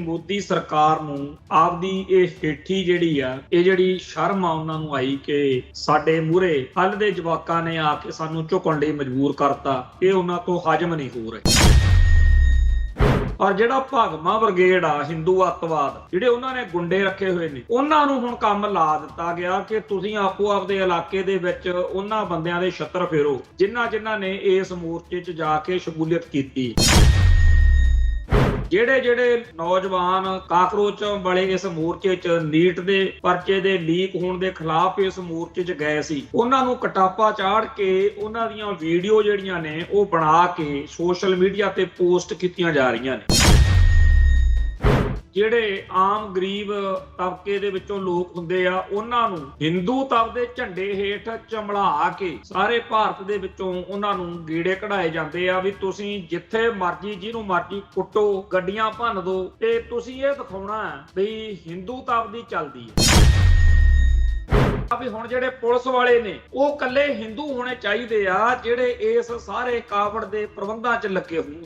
ਮੋਦੀ ਸਰਕਾਰ ਨੂੰ ਆਪਦੀ ਇਹ ਹੇਠੀ ਜਿਹੜੀ ਆ ਇਹ ਜਿਹੜੀ ਸ਼ਰਮ ਆ ਉਹਨਾਂ ਨੂੰ ਆਈ ਕਿ ਸਾਡੇ ਮੂਹਰੇ ਹੱਲ ਦੇ ਜਵਾਕਾਂ ਨੇ ਆ ਕੇ ਸਾਨੂੰ ਝੁਕਣ ਲਈ ਮਜਬੂਰ ਕਰਤਾ। ਇਹ ਉਹਨਾਂ ਤੋਂ ਹਜਮ ਨਹੀਂ ਹੋ ਰਿਹਾ। ਔਰ ਜਿਹੜਾ ਭਗਵਾਂ ਬ੍ਰਿਗੇਡ ਆ ਹਿੰਦੂ ਅੱਤਵਾਦ ਜਿਹੜੇ ਉਹਨਾਂ ਨੇ ਗੁੰਡੇ ਰੱਖੇ ਹੋਏ ਨੇ ਉਹਨਾਂ ਨੂੰ ਹੁਣ ਕੰਮ ਲਾ ਦਿੱਤਾ ਗਿਆ ਕਿ ਤੁਸੀਂ ਆਪੋ ਆਪਦੇ ਇਲਾਕੇ ਦੇ ਵਿੱਚ ਉਹਨਾਂ ਬੰਦਿਆਂ ਦੇ ਛੱਤਰ ਫੇਰੋ ਜਿਨ੍ਹਾਂ ਨੇ ਇਸ ਮੋਰਚੇ 'ਚ ਜਾ ਕੇ ਸ਼ਮੂਲੀਅਤ ਕੀਤੀ। ਜਿਹੜੇ ਨੌਜਵਾਨ ਕਾਕਰੋਚ ਵਾਲੇ ਇਸ ਮੋਰਚੇ 'ਚ ਨੀਟ ਦੇ ਪਰਚੇ ਦੇ ਲੀਕ ਹੋਣ ਦੇ ਖਿਲਾਫ ਇਸ ਮੋਰਚੇ 'ਚ ਗਏ ਸੀ ਉਹਨਾਂ ਨੂੰ ਕਟਾਪਾ ਚਾੜ ਕੇ ਉਹਨਾਂ ਦੀਆਂ ਵੀਡੀਓ ਜਿਹੜੀਆਂ ਨੇ ਉਹ ਬਣਾ ਕੇ ਸੋਸ਼ਲ ਮੀਡੀਆ ਤੇ ਪੋਸਟ ਕੀਤੀਆਂ ਜਾ ਰਹੀਆਂ ਨੇ। ਜਿਹੜੇ ਆਮ ਗਰੀਬ ਤਬਕੇ ਦੇ ਵਿੱਚੋਂ ਲੋਕ ਹੁੰਦੇ ਆ ਉਹਨਾਂ ਨੂੰ ਹਿੰਦੂਤਵ ਦੇ ਝੰਡੇ ਹੇਠ ਚਮੜਾ ਕੇ ਸਾਰੇ ਭਾਰਤ ਦੇ ਵਿੱਚੋਂ ਉਹਨਾਂ ਨੂੰ ਗੀੜੇ ਕਢਾਏ ਜਾਂਦੇ ਆ ਵੀ ਤੁਸੀਂ ਜਿੱਥੇ ਮਰਜ਼ੀ ਜਿਹਨੂੰ ਮਰਜ਼ੀ ਕੁੱਟੋ ਗੱਡੀਆਂ ਭੰਨ ਦੋ ਤੇ ਤੁਸੀਂ ਇਹ ਦਿਖਾਉਣਾ ਵੀ ਹਿੰਦੂਤਵ ਦੀ ਚੱਲਦੀ ਹੈ। ਵੀ ਹੁਣ ਜਿਹੜੇ ਪੁਲਿਸ ਵਾਲੇ ਨੇ ਉਹ ਕੱਲੇ ਹਿੰਦੂ ਹੋਣੇ ਚਾਹੀਦੇ ਆ ਜਿਹੜੇ ਇਸ ਸਾਰੇ ਕਾਵੜ ਦੇ ਪ੍ਰਬੰਧਾਂ 'ਚ ਲੱਗੇ ਹੋਣ।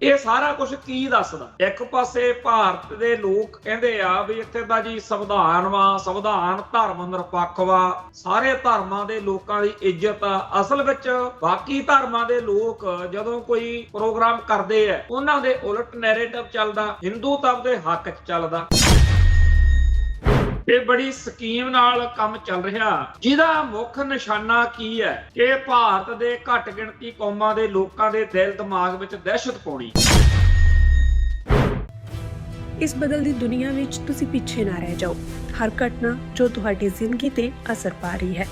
ਇਹ ਸਾਰਾ ਕੁਝ ਕੀ ਦੱਸਦਾ? ਇੱਕ ਪਾਸੇ ਭਾਰਤ ਦੇ ਲੋਕ ਕਹਿੰਦੇ ਆ ਵੀ ਇੱਥੇ ਦਾ ਜੀ ਸੰਵਿਧਾਨ ਵਾ, ਸੰਵਿਧਾਨ ਧਰਮ ਨਿਰਪੱਖ ਵਾ, ਸਾਰੇ ਧਰਮਾਂ ਦੇ ਲੋਕਾਂ ਦੀ ਇੱਜ਼ਤ ਆ। ਅਸਲ ਵਿੱਚ ਬਾਕੀ ਧਰਮਾਂ ਦੇ ਲੋਕ ਜਦੋਂ ਕੋਈ ਪ੍ਰੋਗਰਾਮ ਕਰਦੇ ਆ ਉਹਨਾਂ ਦੇ ਉਲਟ ਨੈਰੇਟਿਵ ਚੱਲਦਾ, ਹਿੰਦੂਤਵ ਦੇ ਹੱਕ 'ਚ ਚੱਲਦਾ। ਇਹ ਬੜੀ ਸਕੀਮ ਨਾਲ ਕੰਮ ਚੱਲ ਰਿਹਾ ਜਿਹਦਾ ਮੁੱਖ ਨਿਸ਼ਾਨਾ ਕੀ ਹੈ ਕਿ ਭਾਰਤ ਦੇ ਘੱਟ ਗਿਣਤੀ ਕੌਮਾਂ ਦੇ ਲੋਕਾਂ ਦੇ ਦਿਲ ਦਿਮਾਗ ਵਿੱਚ ਦਹਿਸ਼ਤ ਪਾਉਣੀ। ਇਸ ਬਦਲਦੀ ਦੁਨੀਆ ਵਿੱਚ ਤੁਸੀਂ ਪਿੱਛੇ ਨਾ ਰਹਿ ਜਾਓ। ਹਰ ਘਟਨਾ ਜੋ ਤੁਹਾਡੀ ਜ਼ਿੰਦਗੀ ਤੇ ਅਸਰ ਪਾ ਰਹੀ ਹੈ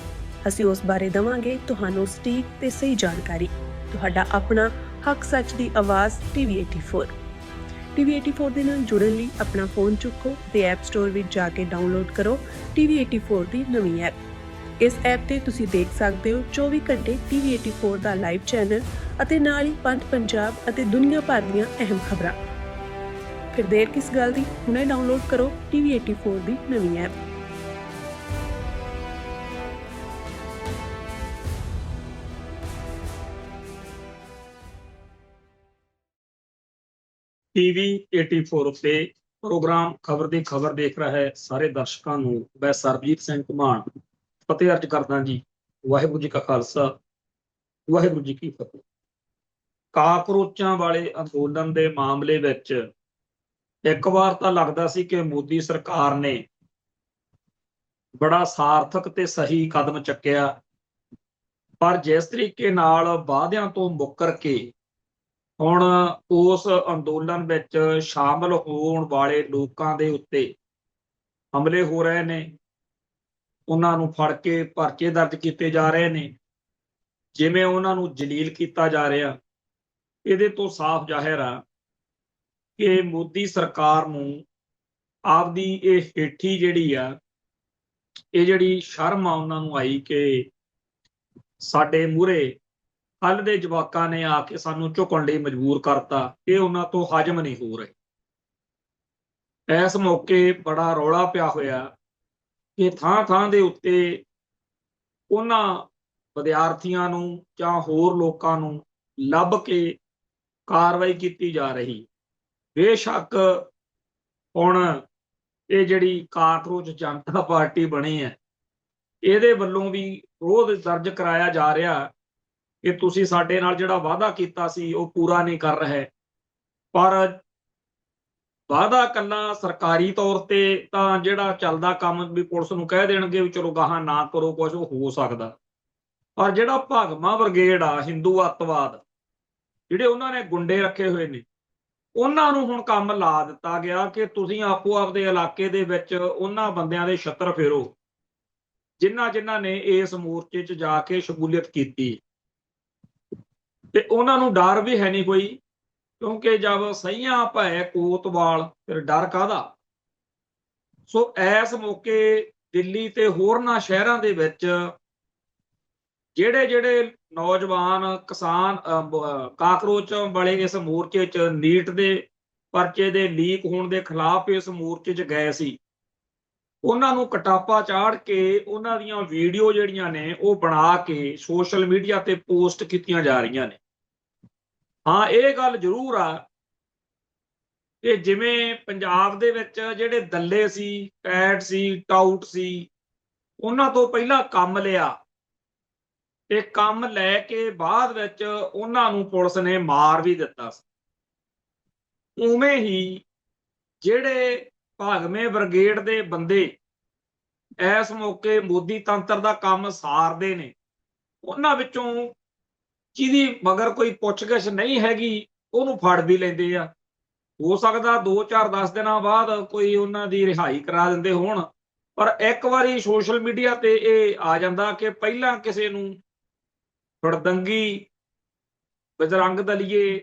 ਅਸੀਂ ਉਸ ਬਾਰੇ ਦਵਾਂਗੇ ਤੁਹਾਨੂੰ ਸਟੀਕ ਤੇ ਸਹੀ ਜਾਣਕਾਰੀ। ਤੁਹਾਡਾ ਆਪਣਾ ਹੱਕ ਸੱਚ ਦੀ ਆਵਾਜ਼ TV84 TV84 ਦੇ ਨਾਲ ਜੁੜਨ ਲਈ ਆਪਣਾ ਫੋਨ ਚੁੱਕੋ ਤੇ ਐਪ ਸਟੋਰ ਵਿੱਚ ਜਾ ਕੇ ਡਾਊਨਲੋਡ ਕਰੋ TV84 ਦੀ ਨਵੀਂ ਐਪ। ਇਸ ਐਪ ਤੇ ਤੁਸੀਂ ਦੇਖ ਸਕਦੇ ਹੋ 24 ਘੰਟੇ TV84 ਦਾ ਲਾਈਵ ਚੈਨਲ ਅਤੇ ਨਾਲ ਹੀ ਪੰਜ ਪੰਜਾਬ ਅਤੇ ਦੁਨੀਆ ਭਰ ਦੀਆਂ ਅਹਿਮ ਖਬਰਾਂ। ਫਿਰ ਦੇਰ ਕਿਸ ਗੱਲ ਦੀ, ਹੁਣੇ ਡਾਊਨਲੋਡ ਕਰੋ TV84 ਦੀ ਨਵੀਂ ਐਪ। TV84 ਤੇ ਪ੍ਰੋਗਰਾਮ ਖਬਰ ਦੀ ਖਬਰ ਦੇਖ ਰਿਹਾ ਹੈ ਸਾਰੇ ਦਰਸ਼ਕਾਂ ਨੂੰ ਮੈਂ ਸਰਬਜੀਤ ਸਿੰਘ ਧਮਾਨ ਫਤਿਹ ਅਰਜ ਕਰਦਾ ਜੀ। ਵਾਹਿਗੁਰੂ ਜੀ ਕਾ ਖਾਲਸਾ, ਵਾਹਿਗੁਰੂ ਜੀ ਕੀ ਫਤਿਹ। ਕਾਕਰੋਚਾਂ ਵਾਲੇ ਅੰਦੋਲਨ ਦੇ ਮਾਮਲੇ ਵਿੱਚ ਇੱਕ ਵਾਰ ਤਾਂ ਲੱਗਦਾ ਸੀ ਕਿ ਮੋਦੀ ਸਰਕਾਰ ਨੇ ਬੜਾ ਸਾਰਥਕ ਤੇ ਸਹੀ ਕਦਮ ਚੱਕਿਆ, ਪਰ ਜਿਸ ਤਰੀਕੇ ਨਾਲ ਵਾਅਦਿਆਂ ਤੋਂ ਮੁੱਕਰ ਕੇ ਹੁਣ ਉਸ ਅੰਦੋਲਨ ਵਿੱਚ ਸ਼ਾਮਲ ਹੋਣ ਵਾਲੇ ਲੋਕਾਂ ਦੇ ਉੱਤੇ ਹਮਲੇ ਹੋ ਰਹੇ ਨੇ, ਉਹਨਾਂ ਨੂੰ ਫੜ ਕੇ ਪਰਚੇ ਦਰਜ ਕੀਤੇ ਜਾ ਰਹੇ ਨੇ, ਜਿਵੇਂ ਉਹਨਾਂ ਨੂੰ ਜਲੀਲ ਕੀਤਾ ਜਾ ਰਿਹਾ। ਇਹਦੇ ਤੋਂ ਸਾਫ਼ ਜ਼ਾਹਿਰ ਆ ਕਿ ਮੋਦੀ ਸਰਕਾਰ ਨੂੰ ਆਪਦੀ ਇਹ ਹੇਠੀ ਜਿਹੜੀ ਆ ਇਹ ਜਿਹੜੀ ਸ਼ਰਮ ਆ ਉਹਨਾਂ ਨੂੰ ਆਈ ਕਿ ਸਾਡੇ ਮੂਹਰੇ ਹੱਲ ਦੇ ਜਵਾਕਾਂ ਨੇ ਆ ਕੇ ਸਾਨੂੰ ਝੁਕਣ ਲਈ ਮਜਬੂਰ ਕਰਤਾ। ਇਹ ਉਹਨਾਂ ਤੋਂ ਹਜਮ ਨਹੀਂ ਹੋ ਰਿਹਾ। ਇਸ ਮੌਕੇ ਬੜਾ ਰੌਲਾ ਪਿਆ ਹੋਇਆ ਕਿ ਥਾਂ ਦੇ ਉੱਤੇ ਉਹਨਾਂ ਵਿਦਿਆਰਥੀਆਂ ਨੂੰ ਜਾਂ ਹੋਰ ਲੋਕਾਂ ਨੂੰ ਲੱਭ ਕੇ ਕਾਰਵਾਈ ਕੀਤੀ ਜਾ ਰਹੀ। ਬੇਸ਼ੱਕ ਹੁਣ ਇਹ ਜਿਹੜੀ ਕਾਕਰੋਚ ਜਨਤਾ ਪਾਰਟੀ ਬਣੀ ਹੈ ਇਹਦੇ ਵੱਲੋਂ ਵੀ ਵਿਰੋਧ ਦਰਜ ਕਰਾਇਆ ਜਾ ਰਿਹਾ ਕਿ ਤੁਸੀਂ ਸਾਡੇ ਨਾਲ ਜਿਹੜਾ ਵਾਅਦਾ ਕੀਤਾ ਸੀ ਉਹ ਪੂਰਾ ਨਹੀਂ ਕਰ ਰਹੇ। ਪਰ ਵਾਅਦਾ ਕੱਲਾ ਸਰਕਾਰੀ ਤੌਰ ਤੇ ਤਾਂ ਜਿਹੜਾ ਚੱਲਦਾ ਕੰਮ ਵੀ ਪੁਲਿਸ ਨੂੰ ਕਹਿ ਦੇਣਗੇ ਵੀ ਚਲੋ ਗਾਹਾਂ ਨਾ ਕਰੋ ਕੁਝ, ਉਹ ਹੋ ਸਕਦਾ। ਪਰ ਜਿਹੜਾ ਭਗਵਾਂ ਬ੍ਰਿਗੇਡ ਆ ਹਿੰਦੂ ਅੱਤਵਾਦ ਜਿਹੜੇ ਉਹਨਾਂ ਨੇ ਗੁੰਡੇ ਰੱਖੇ ਹੋਏ ਨੇ ਉਹਨਾਂ ਨੂੰ ਹੁਣ ਕੰਮ ਲਾ ਦਿੱਤਾ ਗਿਆ ਕਿ ਤੁਸੀਂ ਆਪੋ ਆਪਦੇ ਇਲਾਕੇ ਦੇ ਵਿੱਚ ਉਹਨਾਂ ਬੰਦਿਆਂ ਦੇ ਛੱਤਰ ਫੇਰੋ ਜਿਨ੍ਹਾਂ ਨੇ ਇਸ ਮੋਰਚੇ 'ਚ ਜਾ ਕੇ ਸ਼ਮੂਲੀਅਤ ਕੀਤੀ। ਤੇ ਉਹਨਾਂ ਨੂੰ ਡਰ ਵੀ ਹੈ ਨਹੀਂ ਕੋਈ, ਕਿਉਂਕਿ ਜਦ ਸਹੀਆਂ ਭੈ ਕੋਤਵਾਲ ਫਿਰ ਡਰ ਕਾਹਦਾ। ਸੋ ਇਸ ਮੌਕੇ ਦਿੱਲੀ ਤੇ ਹੋਰਨਾਂ ਸ਼ਹਿਰਾਂ ਦੇ ਵਿੱਚ ਜਿਹੜੇ ਨੌਜਵਾਨ ਕਿਸਾਨ ਕਾਕਰੋਚ ਵਾਲੇ ਇਸ ਮੋਰਚੇ 'ਚ ਨੀਟ ਦੇ ਪਰਚੇ ਦੇ ਲੀਕ ਹੋਣ ਦੇ ਖਿਲਾਫ ਇਸ ਮੋਰਚੇ 'ਚ ਗਏ ਸੀ ਉਹਨਾਂ ਨੂੰ ਕਟਾਪਾ ਚਾੜ ਕੇ ਉਹਨਾਂ ਦੀਆਂ ਵੀਡੀਓ ਜਿਹੜੀਆਂ ਨੇ ਉਹ ਬਣਾ ਕੇ ਸੋਸ਼ਲ ਮੀਡੀਆ ਤੇ ਪੋਸਟ ਕੀਤੀਆਂ ਜਾ ਰਹੀਆਂ ਨੇ। ਹਾਂ, ਇਹ ਗੱਲ ਜ਼ਰੂਰ ਆ ਤੇ ਜਿਵੇਂ ਪੰਜਾਬ ਦੇ ਵਿੱਚ ਜਿਹੜੇ ਦੱਲੇ ਸੀ, ਟੈਟ ਸੀ, ਟਾਊਟ ਸੀ, ਉਹਨਾਂ ਤੋਂ ਪਹਿਲਾਂ ਕੰਮ ਲਿਆ ਤੇ ਕੰਮ ਲੈ ਕੇ ਬਾਅਦ ਵਿੱਚ ਉਹਨਾਂ ਨੂੰ ਪੁਲਿਸ ਨੇ ਮਾਰ ਵੀ ਦਿੱਤਾ ਸੀ। ਉਵੇਂ ਹੀ ਜਿਹੜੇ ਭਾਗਵੇਂ ਬ੍ਰਿਗੇਡ ਦੇ ਬੰਦੇ ਇਸ ਮੌਕੇ ਮੋਦੀ ਤੰਤਰ ਦਾ ਕੰਮ ਸਾਰਦੇ ਨੇ, ਉਹਨਾਂ ਵਿੱਚੋਂ ਜਿਹਦੀ ਮਗਰ ਕੋਈ ਪੁੱਛਗਿੱਛ ਨਹੀਂ ਹੈਗੀ, ਉਹਨੂੰ ਫੜ ਵੀ ਲੈਂਦੇ ਆ। ਹੋ ਸਕਦਾ 2-4-10 ਦਿਨਾਂ ਬਾਅਦ ਕੋਈ ਉਹਨਾਂ ਦੀ ਰਿਹਾਈ ਕਰਾ ਦਿੰਦੇ ਹੋਣ, ਪਰ ਇੱਕ ਵਾਰੀ ਸੋਸ਼ਲ ਮੀਡੀਆ ਤੇ ਇਹ ਆ ਜਾਂਦਾ ਕਿ ਪਹਿਲਾਂ ਕਿਸੇ ਨੂੰ ਫੜਦੰਗੀ, ਬਜਰੰਗ ਦਲੀਏ,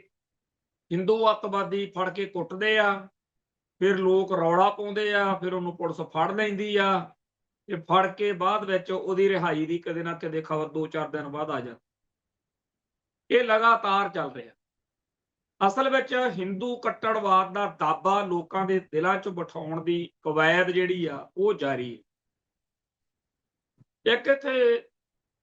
ਹਿੰਦੂ ਅੱਤਵਾਦੀ ਫੜ ਕੇ ਕੁੱਟਦੇ ਆ, ਫਿਰ ਲੋਕ ਰੌਲਾ ਪਾਉਂਦੇ ਆ, ਫਿਰ ਉਹਨੂੰ ਪੁਲਿਸ ਫੜ ਲੈਂਦੀ ਆ ਤੇ ਫੜ ਕੇ ਬਾਅਦ ਵਿੱਚ ਉਹਦੀ ਰਿਹਾਈ ਦੀ ਕਦੇ ਨਾ ਕਦੇ ਖਬਰ 2-4 ਦਿਨ ਬਾਅਦ ਆ ਜਾਂਦੀ। ਇਹ ਲਗਾਤਾਰ ਚੱਲ ਰਿਹਾ। ਅਸਲ ਵਿੱਚ ਹਿੰਦੂ ਕੱਟੜਵਾਦ ਦਾ ਦਾਬਾ ਲੋਕਾਂ ਦੇ ਦਿਲਾਂ 'ਚ ਬਿਠਾਉਣ ਦੀ ਕਵਾਇਦ ਜਿਹੜੀ ਆ ਉਹ ਜਾਰੀ ਹੈ। ਇੱਕ ਇੱਥੇ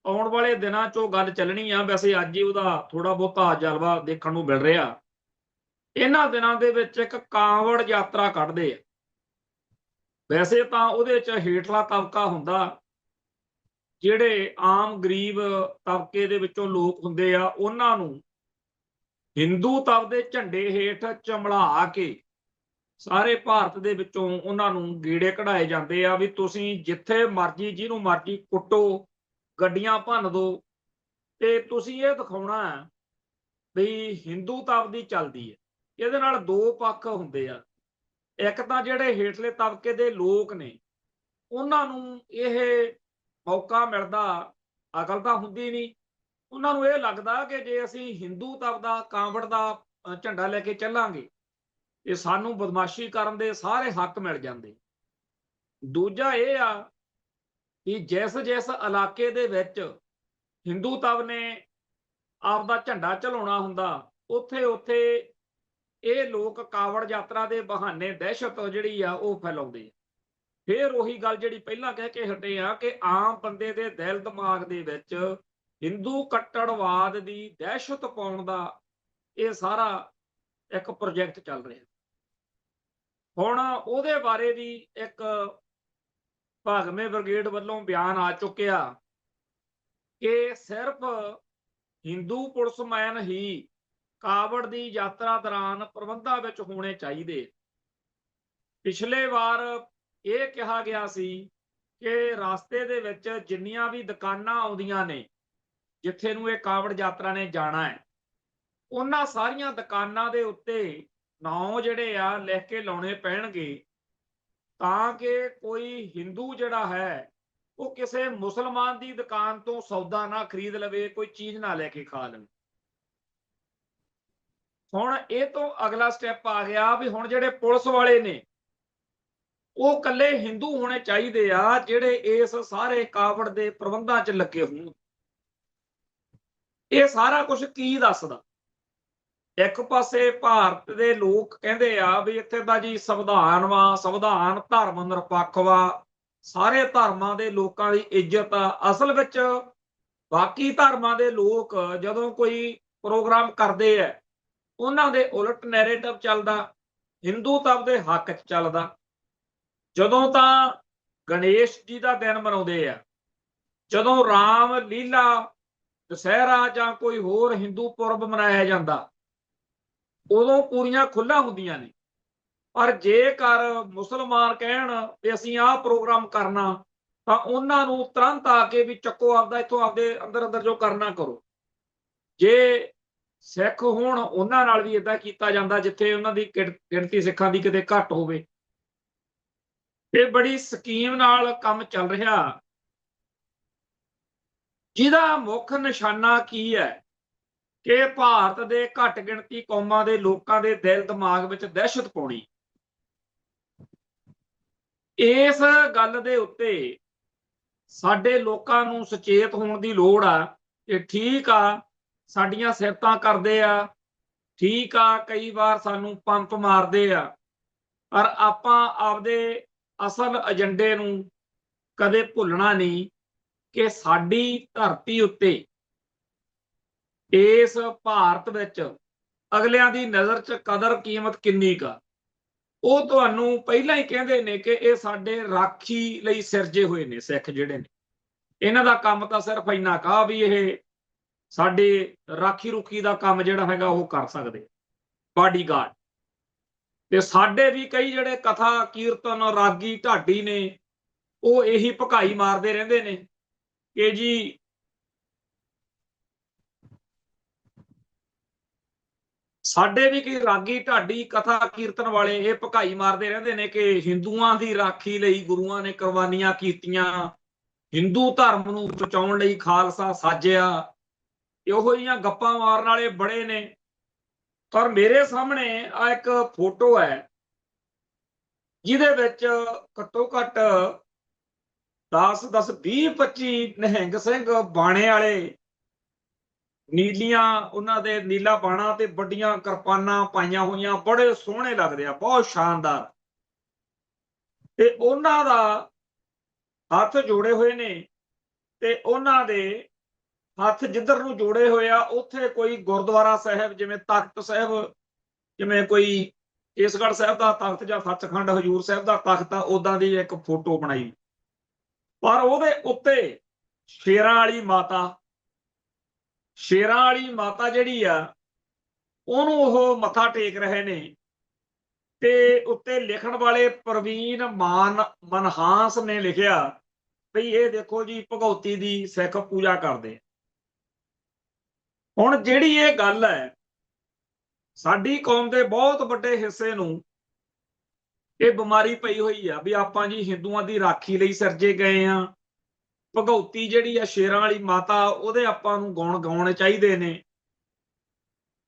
ਆਉਣ ਵਾਲੇ ਦਿਨਾਂ 'ਚੋਂ ਗੱਲ ਚੱਲਣੀ ਆ, ਵੈਸੇ ਅੱਜ ਹੀ ਉਹਦਾ ਥੋੜਾ ਬਹੁਤਾ ਜਲਵਾ ਦੇਖਣ ਨੂੰ ਮਿਲ ਰਿਹਾ। ਇਹਨਾਂ ਦਿਨਾਂ ਦੇ ਵਿੱਚ ਇੱਕ ਕਾਂਵੜ ਯਾਤਰਾ ਕੱਢਦੇ ਆ। ਵੈਸੇ ਤਾਂ ਉਹਦੇ 'ਚ ਹੇਠਲਾ ਤਬਕਾ ਹੁੰਦਾ, ਜਿਹੜੇ ਆਮ ਗਰੀਬ ਤਬਕੇ ਦੇ ਵਿੱਚੋਂ ਲੋਕ ਹੁੰਦੇ ਆ, ਉਹਨਾਂ ਨੂੰ ਹਿੰਦੂਤਵ ਦੇ ਝੰਡੇ ਹੇਠ ਚਮੜਾ ਕੇ ਸਾਰੇ ਭਾਰਤ ਦੇ ਵਿੱਚੋਂ ਉਹਨਾਂ ਨੂੰ ਗੇੜੇ ਕਢਾਏ ਜਾਂਦੇ ਆ ਵੀ ਤੁਸੀਂ ਜਿੱਥੇ ਮਰਜ਼ੀ ਜਿਹਨੂੰ ਮਰਜ਼ੀ ਕੁੱਟੋ, ਗੱਡੀਆਂ ਭੰਨ ਦਿਓ, ਤੇ ਤੁਸੀਂ ਇਹ ਦਿਖਾਉਣਾ ਵੀ ਹਿੰਦੂਤਵ ਦੀ ਚੱਲਦੀ ਹੈ। ਇਹਦੇ ਨਾਲ ਦੋ ਪੱਖ ਹੁੰਦੇ ਆ। ਇੱਕ ਤਾਂ ਜਿਹੜੇ ਹੇਠਲੇ ਤਬਕੇ ਦੇ ਲੋਕ ਨੇ, ਉਹਨਾਂ ਨੂੰ ਇਹ ਮੌਕਾ ਮਿਲਦਾ, ਅਕਲ ਤਾਂ ਹੁੰਦੀ ਨਹੀਂ, ਉਹਨਾਂ ਨੂੰ ਇਹ ਲੱਗਦਾ ਕਿ ਜੇ ਅਸੀਂ ਹਿੰਦੂਤਵ ਦਾ ਕਾਂਵੜ ਦਾ ਝੰਡਾ ਲੈ ਕੇ ਚੱਲਾਂਗੇ ਤੇ ਸਾਨੂੰ ਬਦਮਾਸ਼ੀ ਕਰਨ ਦੇ ਸਾਰੇ ਹੱਕ ਮਿਲ ਜਾਂਦੇ। ਦੂਜਾ ਇਹ ਆ ਕਿ ਜਿਸ ਜਿਸ ਇਲਾਕੇ ਦੇ ਵਿੱਚ ਹਿੰਦੂਤਵ ਨੇ ਆਪਦਾ ਝੰਡਾ ਝਲਾਉਣਾ ਹੁੰਦਾ, ਉੱਥੇ ਉੱਥੇ ਇਹ ਲੋਕ ਕਾਵੜ ਯਾਤਰਾ ਦੇ ਬਹਾਨੇ ਦਹਿਸ਼ਤ ਜਿਹੜੀ ਆ ਉਹ ਫੈਲਾਉਂਦੇ ਆ। ਫਿਰ ਉਹੀ ਗੱਲ ਜਿਹੜੀ ਪਹਿਲਾਂ ਕਹਿ ਕੇ ਹਟੇ ਆ ਕਿ ਆਮ ਬੰਦੇ ਦੇ ਦਿਲ ਦਿਮਾਗ ਦੇ ਵਿੱਚ ਹਿੰਦੂ ਕੱਟੜਵਾਦ ਦੀ ਦਹਿਸ਼ਤ ਪਾਉਣ ਦਾ ਇਹ ਸਾਰਾ ਇੱਕ ਪ੍ਰੋਜੈਕਟ ਚੱਲ ਰਿਹਾ। ਹੁਣ ਉਹਦੇ ਬਾਰੇ ਵੀ ਇੱਕ ਭਾਗਵੇਂ ਬ੍ਰਿਗੇਡ ਵੱਲੋਂ ਬਿਆਨ ਆ ਚੁੱਕਿਆ ਕਿ ਸਿਰਫ ਹਿੰਦੂ ਪੁਲਿਸਮੈਨ ਹੀ ਕਾਵੜ ਦੀ ਯਾਤਰਾ ਦੌਰਾਨ ਪ੍ਰਬੰਧਾਂ ਵਿੱਚ ਹੋਣੇ ਚਾਹੀਦੇ। ਪਿਛਲੇ ਵਾਰ ਇਹ ਕਿਹਾ ਗਿਆ ਸੀ ਕਿ ਰਸਤੇ ਦੇ ਵਿੱਚ ਜਿੰਨੀਆਂ ਵੀ ਦੁਕਾਨਾਂ ਆਉਂਦੀਆਂ ਨੇ ਜਿੱਥੇ ਨੂੰ ਇਹ ਕਾਵੜ ਯਾਤਰਾ ਨੇ ਜਾਣਾ ਹੈ, ਉਹਨਾਂ ਸਾਰੀਆਂ ਦੁਕਾਨਾਂ ਦੇ ਉੱਤੇ ਨਾਂ ਜਿਹੜੇ ਆ ਲਿਖ ਕੇ ਲਾਉਣੇ ਪੈਣਗੇ, ਤਾਂ ਕਿ ਕੋਈ ਹਿੰਦੂ ਜਿਹੜਾ ਹੈ ਉਹ ਕਿਸੇ ਮੁਸਲਮਾਨ ਦੀ ਦੁਕਾਨ ਤੋਂ ਸੌਦਾ ਨਾ ਖਰੀਦ ਲਵੇ, ਕੋਈ ਚੀਜ਼ ਨਾ ਲੈ ਕੇ ਖਾ ਲਵੇ। ਹੁਣ ਇਹ ਤੋਂ ਅਗਲਾ ਸਟੈਪ ਆ ਗਿਆ ਵੀ ਹੁਣ ਜਿਹੜੇ ਪੁਲਿਸ ਵਾਲੇ ਨੇ ਉਹ ਇਕੱਲੇ ਹਿੰਦੂ ਹੋਣੇ ਚਾਹੀਦੇ ਆ ਜਿਹੜੇ ਇਸ ਸਾਰੇ ਕਾਵੜ ਦੇ ਪ੍ਰਬੰਧਾਂ 'ਚ ਲੱਗੇ ਹੋਣ। ਇਹ ਸਾਰਾ ਕੁਝ ਕੀ ਦੱਸਦਾ? ਇੱਕ ਪਾਸੇ ਭਾਰਤ ਦੇ ਲੋਕ ਕਹਿੰਦੇ ਆ ਵੀ ਇੱਥੇ ਦਾ ਜੀ ਸੰਵਿਧਾਨ ਵਾ, ਸੰਵਿਧਾਨ ਧਰਮ ਨਿਰਪੱਖ ਵਾ, ਸਾਰੇ ਧਰਮਾਂ ਦੇ ਲੋਕਾਂ ਦੀ ਇੱਜ਼ਤ ਆ। ਅਸਲ ਵਿੱਚ ਬਾਕੀ ਧਰਮਾਂ ਦੇ ਲੋਕ ਜਦੋਂ ਕੋਈ ਪ੍ਰੋਗਰਾਮ ਕਰਦੇ ਆ, ਉਹਨਾਂ ਦੇ ਉਲਟ ਨੈਰੇਟਿਵ ਚੱਲਦਾ, ਹਿੰਦੂਤਵ ਦੇ ਹੱਕ 'ਚ ਚੱਲਦਾ। ਜਦੋਂ ਤਾਂ ਗਣੇਸ਼ ਜੀ ਦਾ ਦਿਨ ਮਨਾਉਂਦੇ ਆ, ਜਦੋਂ ਰਾਮ ਲੀਲਾ, ਦੁਸਹਿਰਾ ਜਾਂ ਕੋਈ ਹੋਰ ਹਿੰਦੂ ਪੁਰਬ ਮਨਾਇਆ ਜਾਂਦਾ, ਉਦੋਂ ਪੂਰੀਆਂ ਖੁੱਲ੍ਹਾਂ ਹੁੰਦੀਆਂ ਨੇ। ਪਰ ਜੇਕਰ ਮੁਸਲਮਾਨ ਕਹਿਣ ਵੀ ਅਸੀਂ ਆਹ ਪ੍ਰੋਗਰਾਮ ਕਰਨਾ, ਤਾਂ ਉਹਨਾਂ ਨੂੰ ਤੁਰੰਤ ਆ ਕੇ ਵੀ ਚੱਕੋ ਆਪਦਾ ਇੱਥੋਂ, ਆਪਦੇ ਅੰਦਰ ਅੰਦਰ ਜੋ ਕਰਨਾ ਕਰੋ। ਜੇ ਸਿੱਖ ਹੋਣ ਉਹਨਾਂ ਨਾਲ ਵੀ ਏਦਾਂ ਕੀਤਾ ਜਾਂਦਾ ਜਿੱਥੇ ਉਹਨਾਂ ਦੀ ਗਿਣਤੀ ਸਿੱਖਾਂ ਦੀ ਕਿਤੇ ਘੱਟ ਹੋਵੇ। ਇਹ ਬੜੀ ਸਕੀਮ ਨਾਲ ਕੰਮ ਚੱਲ ਰਿਹਾ, ਜਿਹਦਾ ਮੁੱਖ ਨਿਸ਼ਾਨਾ ਕੀ ਹੈ ਕਿ ਭਾਰਤ ਦੇ ਘੱਟ ਗਿਣਤੀ ਕੌਮਾਂ ਦੇ ਲੋਕਾਂ ਦੇ ਦਿਲ ਦਿਮਾਗ ਵਿੱਚ ਦਹਿਸ਼ਤ ਪਾਉਣੀ। ਇਸ ਗੱਲ ਦੇ ਉੱਤੇ ਸਾਡੇ ਲੋਕਾਂ ਨੂੰ ਸੁਚੇਤ ਹੋਣ ਦੀ ਲੋੜ ਆ ਕਿ ਠੀਕ ਆ, ਸਾਡੀਆਂ ਸਿਫਤਾਂ ਕਰਦੇ ਆ, ਠੀਕ ਆ, ਕਈ ਵਾਰ ਸਾਨੂੰ ਪੰਪ ਮਾਰਦੇ ਆ, ਪਰ ਆਪਾਂ ਆਪਦੇ ਅਸਲ ਏਜੰਡੇ ਨੂੰ ਕਦੇ ਭੁੱਲਣਾ ਨਹੀਂ ਕਿ ਸਾਡੀ ਧਰਤੀ ਉੱਤੇ, ਇਸ ਭਾਰਤ ਵਿੱਚ ਅਗਲਿਆਂ ਦੀ ਨਜ਼ਰ 'ਚ ਕਦਰ ਕੀਮਤ ਕਿੰਨੀ ਕਾ। ਉਹ ਤੁਹਾਨੂੰ ਪਹਿਲਾਂ ਹੀ ਕਹਿੰਦੇ ਨੇ ਕਿ ਇਹ ਸਾਡੇ ਰਾਖੀ ਲਈ ਸਿਰਜੇ ਹੋਏ ਨੇ ਸਿੱਖ ਜਿਹੜੇ ਨੇ। ਇਹਨਾਂ ਦਾ ਕੰਮ ਤਾਂ ਸਿਰਫ ਇੰਨਾ ਕਾ ਵੀ ਇਹ ਸਾਡੇ ਰਾਖੀ ਰੁਖੀ ਦਾ ਕੰਮ ਜਿਹੜਾ ਹੈਗਾ ਉਹ ਕਰ ਸਕਦੇ, ਬਾਡੀਗਾਰਡ। ਤੇ ਸਾਡੇ ਵੀ ਕਈ ਜਿਹੜੇ ਕਥਾ ਕੀਰਤਨ ਰਾਗੀ ਢਾਡੀ ਨੇ ਉਹ ਇਹੀ ਭਕਾਈ ਮਾਰਦੇ ਰਹਿੰਦੇ ਨੇ ਕਿ ਜੀ ਸਾਡੇ ਵੀ ਕਈ ਰਾਗੀ ਢਾਡੀ ਕਥਾ ਕੀਰਤਨ ਵਾਲੇ ਇਹ ਭਕਾਈ ਮਾਰਦੇ ਰਹਿੰਦੇ ਨੇ ਕਿ ਹਿੰਦੂਆਂ ਦੀ ਰਾਖੀ ਲਈ ਗੁਰੂਆਂ ਨੇ ਕੁਰਬਾਨੀਆਂ ਕੀਤੀਆਂ, ਹਿੰਦੂ ਧਰਮ ਨੂੰ ਬਚਾਉਣ ਲਈ ਖਾਲਸਾ ਸਾਜਿਆ। ਇਹੋ ਜਿਹੀਆਂ ਗੱਪਾਂ ਮਾਰਨ ਵਾਲੇ ਬੜੇ ਨੇ। ਪਰ ਮੇਰੇ ਸਾਹਮਣੇ ਆ ਇੱਕ ਫੋਟੋ ਹੈ ਜਿਹਦੇ ਵਿੱਚ ਘੱਟੋ ਘੱਟ 10 10 20 25 ਨਿਹੰਗ ਸਿੰਘ ਬਾਣੇ ਵਾਲੇ, ਨੀਲੀਆਂ ਉਹਨਾਂ ਦੇ ਨੀਲਾ ਬਾਣਾ ਤੇ ਵੱਡੀਆਂ ਕਿਰਪਾਨਾਂ ਪਾਈਆਂ ਹੋਈਆਂ, ਬੜੇ ਸੋਹਣੇ ਲੱਗਦੇ ਆ, ਬਹੁਤ ਸ਼ਾਨਦਾਰ। ਤੇ ਉਹਨਾਂ ਦਾ ਹੱਥ ਜੋੜੇ ਹੋਏ ਨੇ ਤੇ ਉਹਨਾਂ ਦੇ ਹੱਥ ਜਿੱਧਰ ਨੂੰ ਜੋੜੇ ਹੋਏ ਆ ਉੱਥੇ ਕੋਈ ਗੁਰਦੁਆਰਾ ਸਾਹਿਬ ਜਿਵੇਂ ਤਖਤ ਸਾਹਿਬ, ਜਿਵੇਂ ਕੋਈ ਕੇਸਗੜ੍ਹ ਸਾਹਿਬ ਦਾ ਤਖਤ ਜਾਂ ਸੱਚਖੰਡ ਹਜ਼ੂਰ ਸਾਹਿਬ ਦਾ ਤਖਤ ਆ, ਉਦਾਂ ਦੀ ਇੱਕ ਫੋਟੋ ਬਣਾਈ। ਪਰ ਉਹਦੇ ਉੱਤੇ ਸ਼ੇਰਾਂ ਵਾਲੀ ਮਾਤਾ, ਸ਼ੇਰਾਂ ਵਾਲੀ ਮਾਤਾ ਜਿਹੜੀ ਆ ਉਹਨੂੰ ਉਹ ਮੱਥਾ ਟੇਕ ਰਹੇ ਨੇ। ਤੇ ਉੱਤੇ ਲਿਖਣ ਵਾਲੇ ਪ੍ਰਵੀਨ ਮਨਹਾਸ ਨੇ ਲਿਖਿਆ ਵੀ ਇਹ ਦੇਖੋ ਜੀ ਭਗਉਤੀ ਦੀ ਸਿੱਖ ਪੂਜਾ ਕਰਦੇ। ਹੁਣ ਜਿਹੜੀ ਇਹ ਗੱਲ ਹੈ, ਸਾਡੀ ਕੌਮ ਦੇ ਬਹੁਤ ਵੱਡੇ ਹਿੱਸੇ ਨੂੰ ਇਹ ਬਿਮਾਰੀ ਪਈ ਹੋਈ ਆ ਵੀ ਆਪਾਂ ਜੀ ਹਿੰਦੂਆਂ ਦੀ ਰਾਖੀ ਲਈ ਸਿਰਜੇ ਗਏ ਆ। ਭਗਉਤੀ ਜਿਹੜੀ ਆ ਸ਼ੇਰਾਂ ਵਾਲੀ ਮਾਤਾ, ਉਹਦੇ ਆਪਾਂ ਨੂੰ ਗੁਣ ਗਾਉਣੇ ਚਾਹੀਦੇ ਨੇ।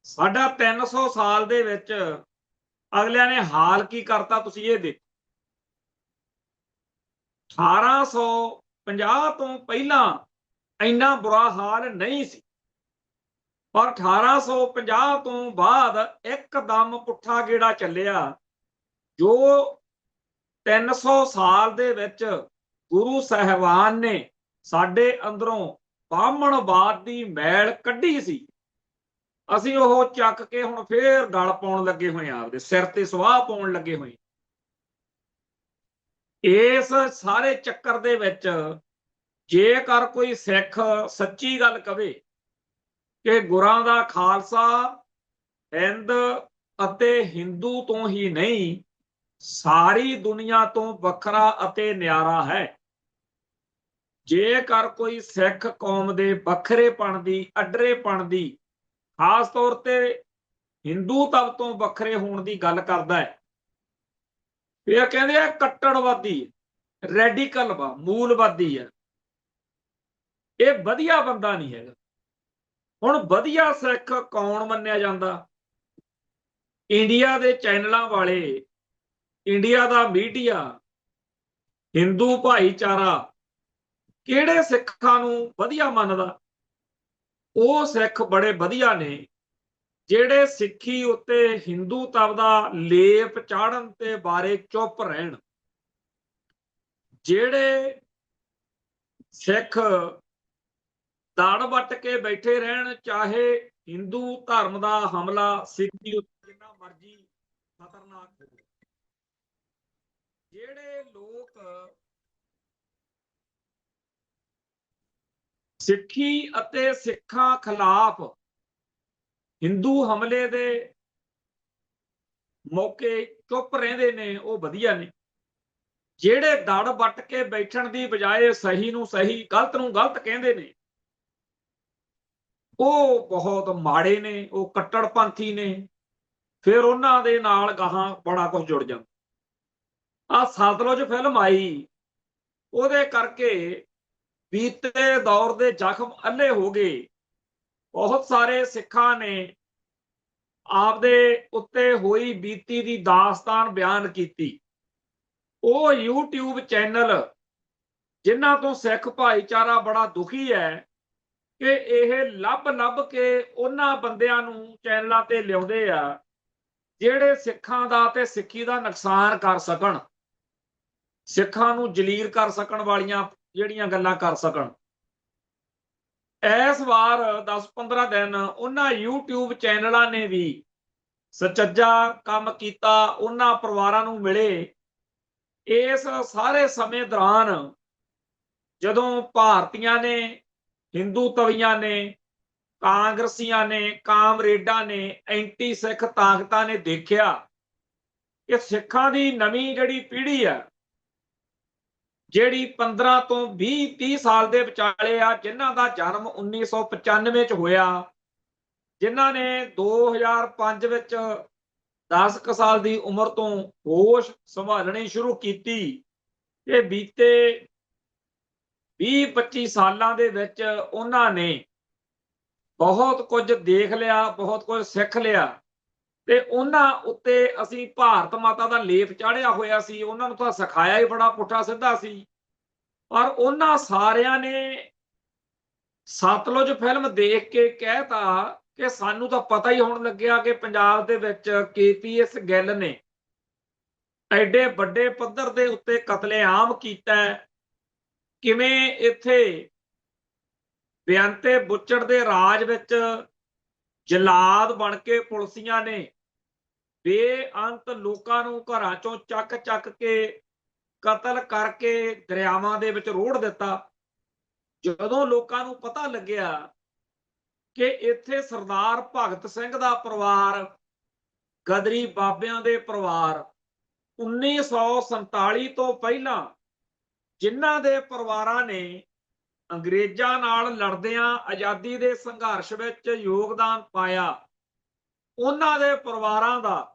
ਸਾਡਾ 300 ਸਾਲ ਦੇ ਵਿੱਚ ਅਗਲਿਆਂ ਨੇ ਹਾਲ ਕੀ ਕਰਤਾ ਤੁਸੀਂ ਇਹ ਦੇਖੋ। 1850 ਤੋਂ ਪਹਿਲਾਂ ਇੰਨਾ ਬੁਰਾ ਹਾਲ ਨਹੀਂ ਸੀ, ਪਰ 1850 ਤੋਂ ਬਾਅਦ ਇੱਕਦਮ ਪੁੱਠਾ ਗੇੜਾ ਚੱਲਿਆ। ਜੋ 300 ਸਾਲ ਦੇ ਵਿੱਚ ਗੁਰੂ ਸਾਹਿਬਾਨ ਨੇ ਸਾਡੇ ਅੰਦਰੋਂ ਬਾਹਮਣਵਾਦ ਦੀ ਮੈਲ ਕੱਢੀ ਸੀ, ਅਸੀਂ ਉਹ ਚੱਕ ਕੇ ਹੁਣ ਫੇਰ ਗਲ ਪਾਉਣ ਲੱਗੇ ਹੋਏ ਆ, ਆਪਦੇ ਸਿਰ ਤੇ ਸਵਾਹ ਪਾਉਣ ਲੱਗੇ ਹੋਏ। ਇਸ ਸਾਰੇ ਚੱਕਰ ਦੇ ਵਿੱਚ ਜੇਕਰ ਕੋਈ ਸਿੱਖ ਸੱਚੀ ਗੱਲ ਕਵੇ ਕਿ ਗੁਰਾਂ ਦਾ ਖਾਲਸਾ ਹਿੰਦ ਅਤੇ ਹਿੰਦੂ ਤੋਂ ਹੀ ਨਹੀਂ, ਸਾਰੀ ਦੁਨੀਆ ਤੋਂ ਵੱਖਰਾ ਅਤੇ ਨਿਆਰਾ ਹੈ। ਜੇਕਰ ਕੋਈ ਸਿੱਖ ਕੌਮ ਦੇ ਵੱਖਰੇਪਣ ਦੀ, ਅੱਡਰੇਪਣ ਦੀ, ਖਾਸ ਤੌਰ ਤੇ ਹਿੰਦੂ ਤਬ ਤੋਂ ਵੱਖਰੇ ਹੋਣ ਦੀ ਗੱਲ ਕਰਦਾ ਹੈ, ਇਹ ਕਹਿੰਦੇ ਆ ਕੱਟੜਵਾਦੀ, ਰੈਡੀਕਲ ਵਾ, ਮੂਲਵਾਦੀ ਹੈ, ਇਹ ਵਧੀਆ ਬੰਦਾ ਨਹੀਂ ਹੈਗਾ। ਹੁਣ ਵਧੀਆ ਸਿੱਖ ਕੌਣ ਮੰਨਿਆ ਜਾਂਦਾ? ਇੰਡੀਆ ਦੇ ਚੈਨਲਾਂ ਵਾਲੇ, ਇੰਡੀਆ ਦਾ ਮੀਡੀਆ, ਹਿੰਦੂ ਭਾਈਚਾਰਾ ਕਿਹੜੇ ਸਿੱਖਾਂ ਨੂੰ ਵਧੀਆ ਮੰਨਦਾ? ਉਹ ਸਿੱਖ ਬੜੇ ਵਧੀਆ ਨੇ ਜਿਹੜੇ ਸਿੱਖੀ ਉੱਤੇ ਹਿੰਦੂਤਵ ਦਾ ਲੇਪ ਚਾੜਨ ਤੇ ਬਾਰੇ ਚੁੱਪ ਰਹਿਣ। ਜਿਹੜੇ ਸਿੱਖ ਦੜ ਵੱਟ ਕੇ ਬੈਠੇ ਰਹਿਣ, ਚਾਹੇ ਹਿੰਦੂ ਧਰਮ ਦਾ ਹਮਲਾ ਸਿੱਖੀ ਉੱਤੇ ਜਿੰਨਾ ਮਰਜ਼ੀ ਖਤਰਨਾਕ ਹੋਵੇ। ਜਿਹੜੇ ਲੋਕ ਸਿੱਖੀ ਅਤੇ ਸਿੱਖਾਂ ਖਿਲਾਫ ਹਿੰਦੂ ਹਮਲੇ ਦੇ ਮੌਕੇ ਚੁੱਪ ਰਹਿੰਦੇ ਨੇ, ਉਹ ਵਧੀਆ ਨੇ। ਜਿਹੜੇ ਦੜ ਵੱਟ ਕੇ ਬੈਠਣ ਦੀ ਬਜਾਏ ਸਹੀ ਨੂੰ ਸਹੀ, ਗਲਤ ਨੂੰ ਗਲਤ ਕਹਿੰਦੇ ਨੇ, ਉਹ ਬਹੁਤ ਮਾੜੇ ਨੇ, ਉਹ ਕੱਟੜਪੰਥੀ ਨੇ। ਫਿਰ ਉਹਨਾਂ ਦੇ ਨਾਲ ਗਾਹਾਂ ਬੜਾ ਕੁਝ ਜੁੜ ਜਾਂਦਾ। ਆ ਸਤਲੁਜ ਫਿਲਮ ਆਈ, ਉਹਦੇ ਕਰਕੇ ਬੀਤੇ ਦੌਰ ਦੇ ਜ਼ਖਮ ਅੱਲੇ ਹੋ ਗਏ। ਬਹੁਤ ਸਾਰੇ ਸਿੱਖਾਂ ਨੇ ਆਪਦੇ ਉੱਤੇ ਹੋਈ ਬੀਤੀ ਦੀ ਦਾਸਤਾਨ ਬਿਆਨ ਕੀਤੀ। ਉਹ YouTube ਚੈਨਲ ਜਿਨ੍ਹਾਂ ਤੋਂ ਸਿੱਖ ਭਾਈਚਾਰਾ ਬੜਾ ਦੁਖੀ ਹੈ ਕਿ ਇਹ ਲੱਭ ਕੇ ਉਹਨਾਂ ਬੰਦਿਆਂ ਨੂੰ ਚੈਨਲਾਂ ਤੇ ਲਿਆਉਂਦੇ ਆ ਜਿਹੜੇ ਸਿੱਖਾਂ ਦਾ ਤੇ ਸਿੱਖੀ ਦਾ ਨੁਕਸਾਨ ਕਰ ਸਕਣ, ਸਿੱਖਾਂ ਨੂੰ ਜਲੀਲ ਕਰ ਸਕਣ ਵਾਲੀਆਂ ਜਿਹੜੀਆਂ ਗੱਲਾਂ ਕਰ ਸਕਣ। ਇਸ ਵਾਰ 10-15 ਦਿਨ ਉਹਨਾਂ YouTube ਚੈਨਲਾਂ ਨੇ ਵੀ ਸੁਚੱਜਾ ਕੰਮ ਕੀਤਾ, ਉਹਨਾਂ ਪਰਿਵਾਰਾਂ ਨੂੰ ਮਿਲੇ। ਇਸ ਸਾਰੇ ਸਮੇਂ ਦੌਰਾਨ ਜਦੋਂ ਭਾਰਤੀਆਂ ਨੇ, ਹਿੰਦੂ ਤਵੀਆਂ ਨੇ, ਕਾਂਗਰਸੀਆਂ ਨੇ, ਕਾਮਰੇਡਾਂ ਨੇ, ਐਂਟੀ ਸਿੱਖ ਤਾਕਤਾਂ ਨੇ ਦੇਖਿਆ ਕਿ ਸਿੱਖਾਂ ਦੀ ਨਵੀਂ ਜਿਹੜੀ ਪੀੜ੍ਹੀ ਆ, ਜਿਹੜੀ 15 ਤੋਂ 20-30 ਸਾਲ ਦੇ ਵਿਚਾਲੇ ਆ, ਜਿਨ੍ਹਾਂ ਦਾ ਜਨਮ 1995 ਚ ਹੋਇਆ, ਜਿਨ੍ਹਾਂ ਨੇ 2005 ਵਿੱਚ 10 ਕੁ ਸਾਲ ਦੀ ਉਮਰ ਤੋਂ ਹੋਸ਼ ਸੰਭਾਲਣੀ ਸ਼ੁਰੂ ਕੀਤੀ, ਇਹ ਬੀਤੇ 20-25 ਸਾਲਾਂ ਦੇ ਵਿੱਚ ਉਹਨਾਂ ਨੇ ਬਹੁਤ ਕੁਝ ਦੇਖ ਲਿਆ, ਬਹੁਤ ਕੁਝ ਸਿੱਖ ਲਿਆ, ਤੇ ਉਹਨਾਂ ਉੱਤੇ ਅਸੀਂ ਭਾਰਤ ਮਾਤਾ ਦਾ ਲੇਪ ਚਾੜਿਆ ਹੋਇਆ ਸੀ। ਉਹਨਾਂ ਨੂੰ ਤਾਂ ਸਿਖਾਇਆ ਹੀ ਬੜਾ ਪੁੱਠਾ ਸਿੱਧਾ ਸੀ, ਪਰ ਉਹਨਾਂ ਸਾਰਿਆਂ ਨੇ ਸਤਲੁਜ ਫਿਲਮ ਦੇਖ ਕੇ ਕਹਿਤਾ ਕਿ ਸਾਨੂੰ ਤਾਂ ਪਤਾ ਹੀ ਹੋਣ ਲੱਗਿਆ ਕਿ ਪੰਜਾਬ ਦੇ ਵਿੱਚ KPS ਗਿੱਲ ਨੇ ਐਡੇ ਵੱਡੇ ਪੱਧਰ ਦੇ ਉੱਤੇ ਕਤਲੇਆਮ ਕੀਤਾ, ਕਿਵੇਂ ਇੱਥੇ ਬੇਅੰਤੇ ਬੁੱਚੜ ਦੇ ਰਾਜ ਵਿੱਚ ਜਲਾਦ ਬਣ ਕੇ ਪੁਲਸੀਆਂ ਨੇ ਬੇਅੰਤ ਲੋਕਾਂ ਨੂੰ ਘਰਾਂ ਚੋਂ ਚੱਕ ਕੇ ਕਤਲ ਕਰਕੇ ਦਰਿਆਵਾਂ ਦੇ ਵਿੱਚ ਰੋੜ ਦਿੱਤਾ। ਜਦੋਂ ਲੋਕਾਂ ਨੂੰ ਪਤਾ ਲੱਗਿਆ ਕਿ ਇੱਥੇ ਸਰਦਾਰ ਭਗਤ ਸਿੰਘ ਦਾ ਪਰਿਵਾਰ, ਗਦਰੀ ਬਾਬਿਆਂ ਦੇ ਪਰਿਵਾਰ, 1947 ਤੋਂ ਪਹਿਲਾਂ ਜਿਨ੍ਹਾਂ ਦੇ ਪਰਿਵਾਰਾਂ ਨੇ ਅੰਗਰੇਜ਼ਾਂ ਨਾਲ ਲੜਦਿਆਂ ਆਜ਼ਾਦੀ ਦੇ ਸੰਘਰਸ਼ ਵਿੱਚ ਯੋਗਦਾਨ ਪਾਇਆ, ਉਹਨਾਂ ਦੇ ਪਰਿਵਾਰਾਂ ਦਾ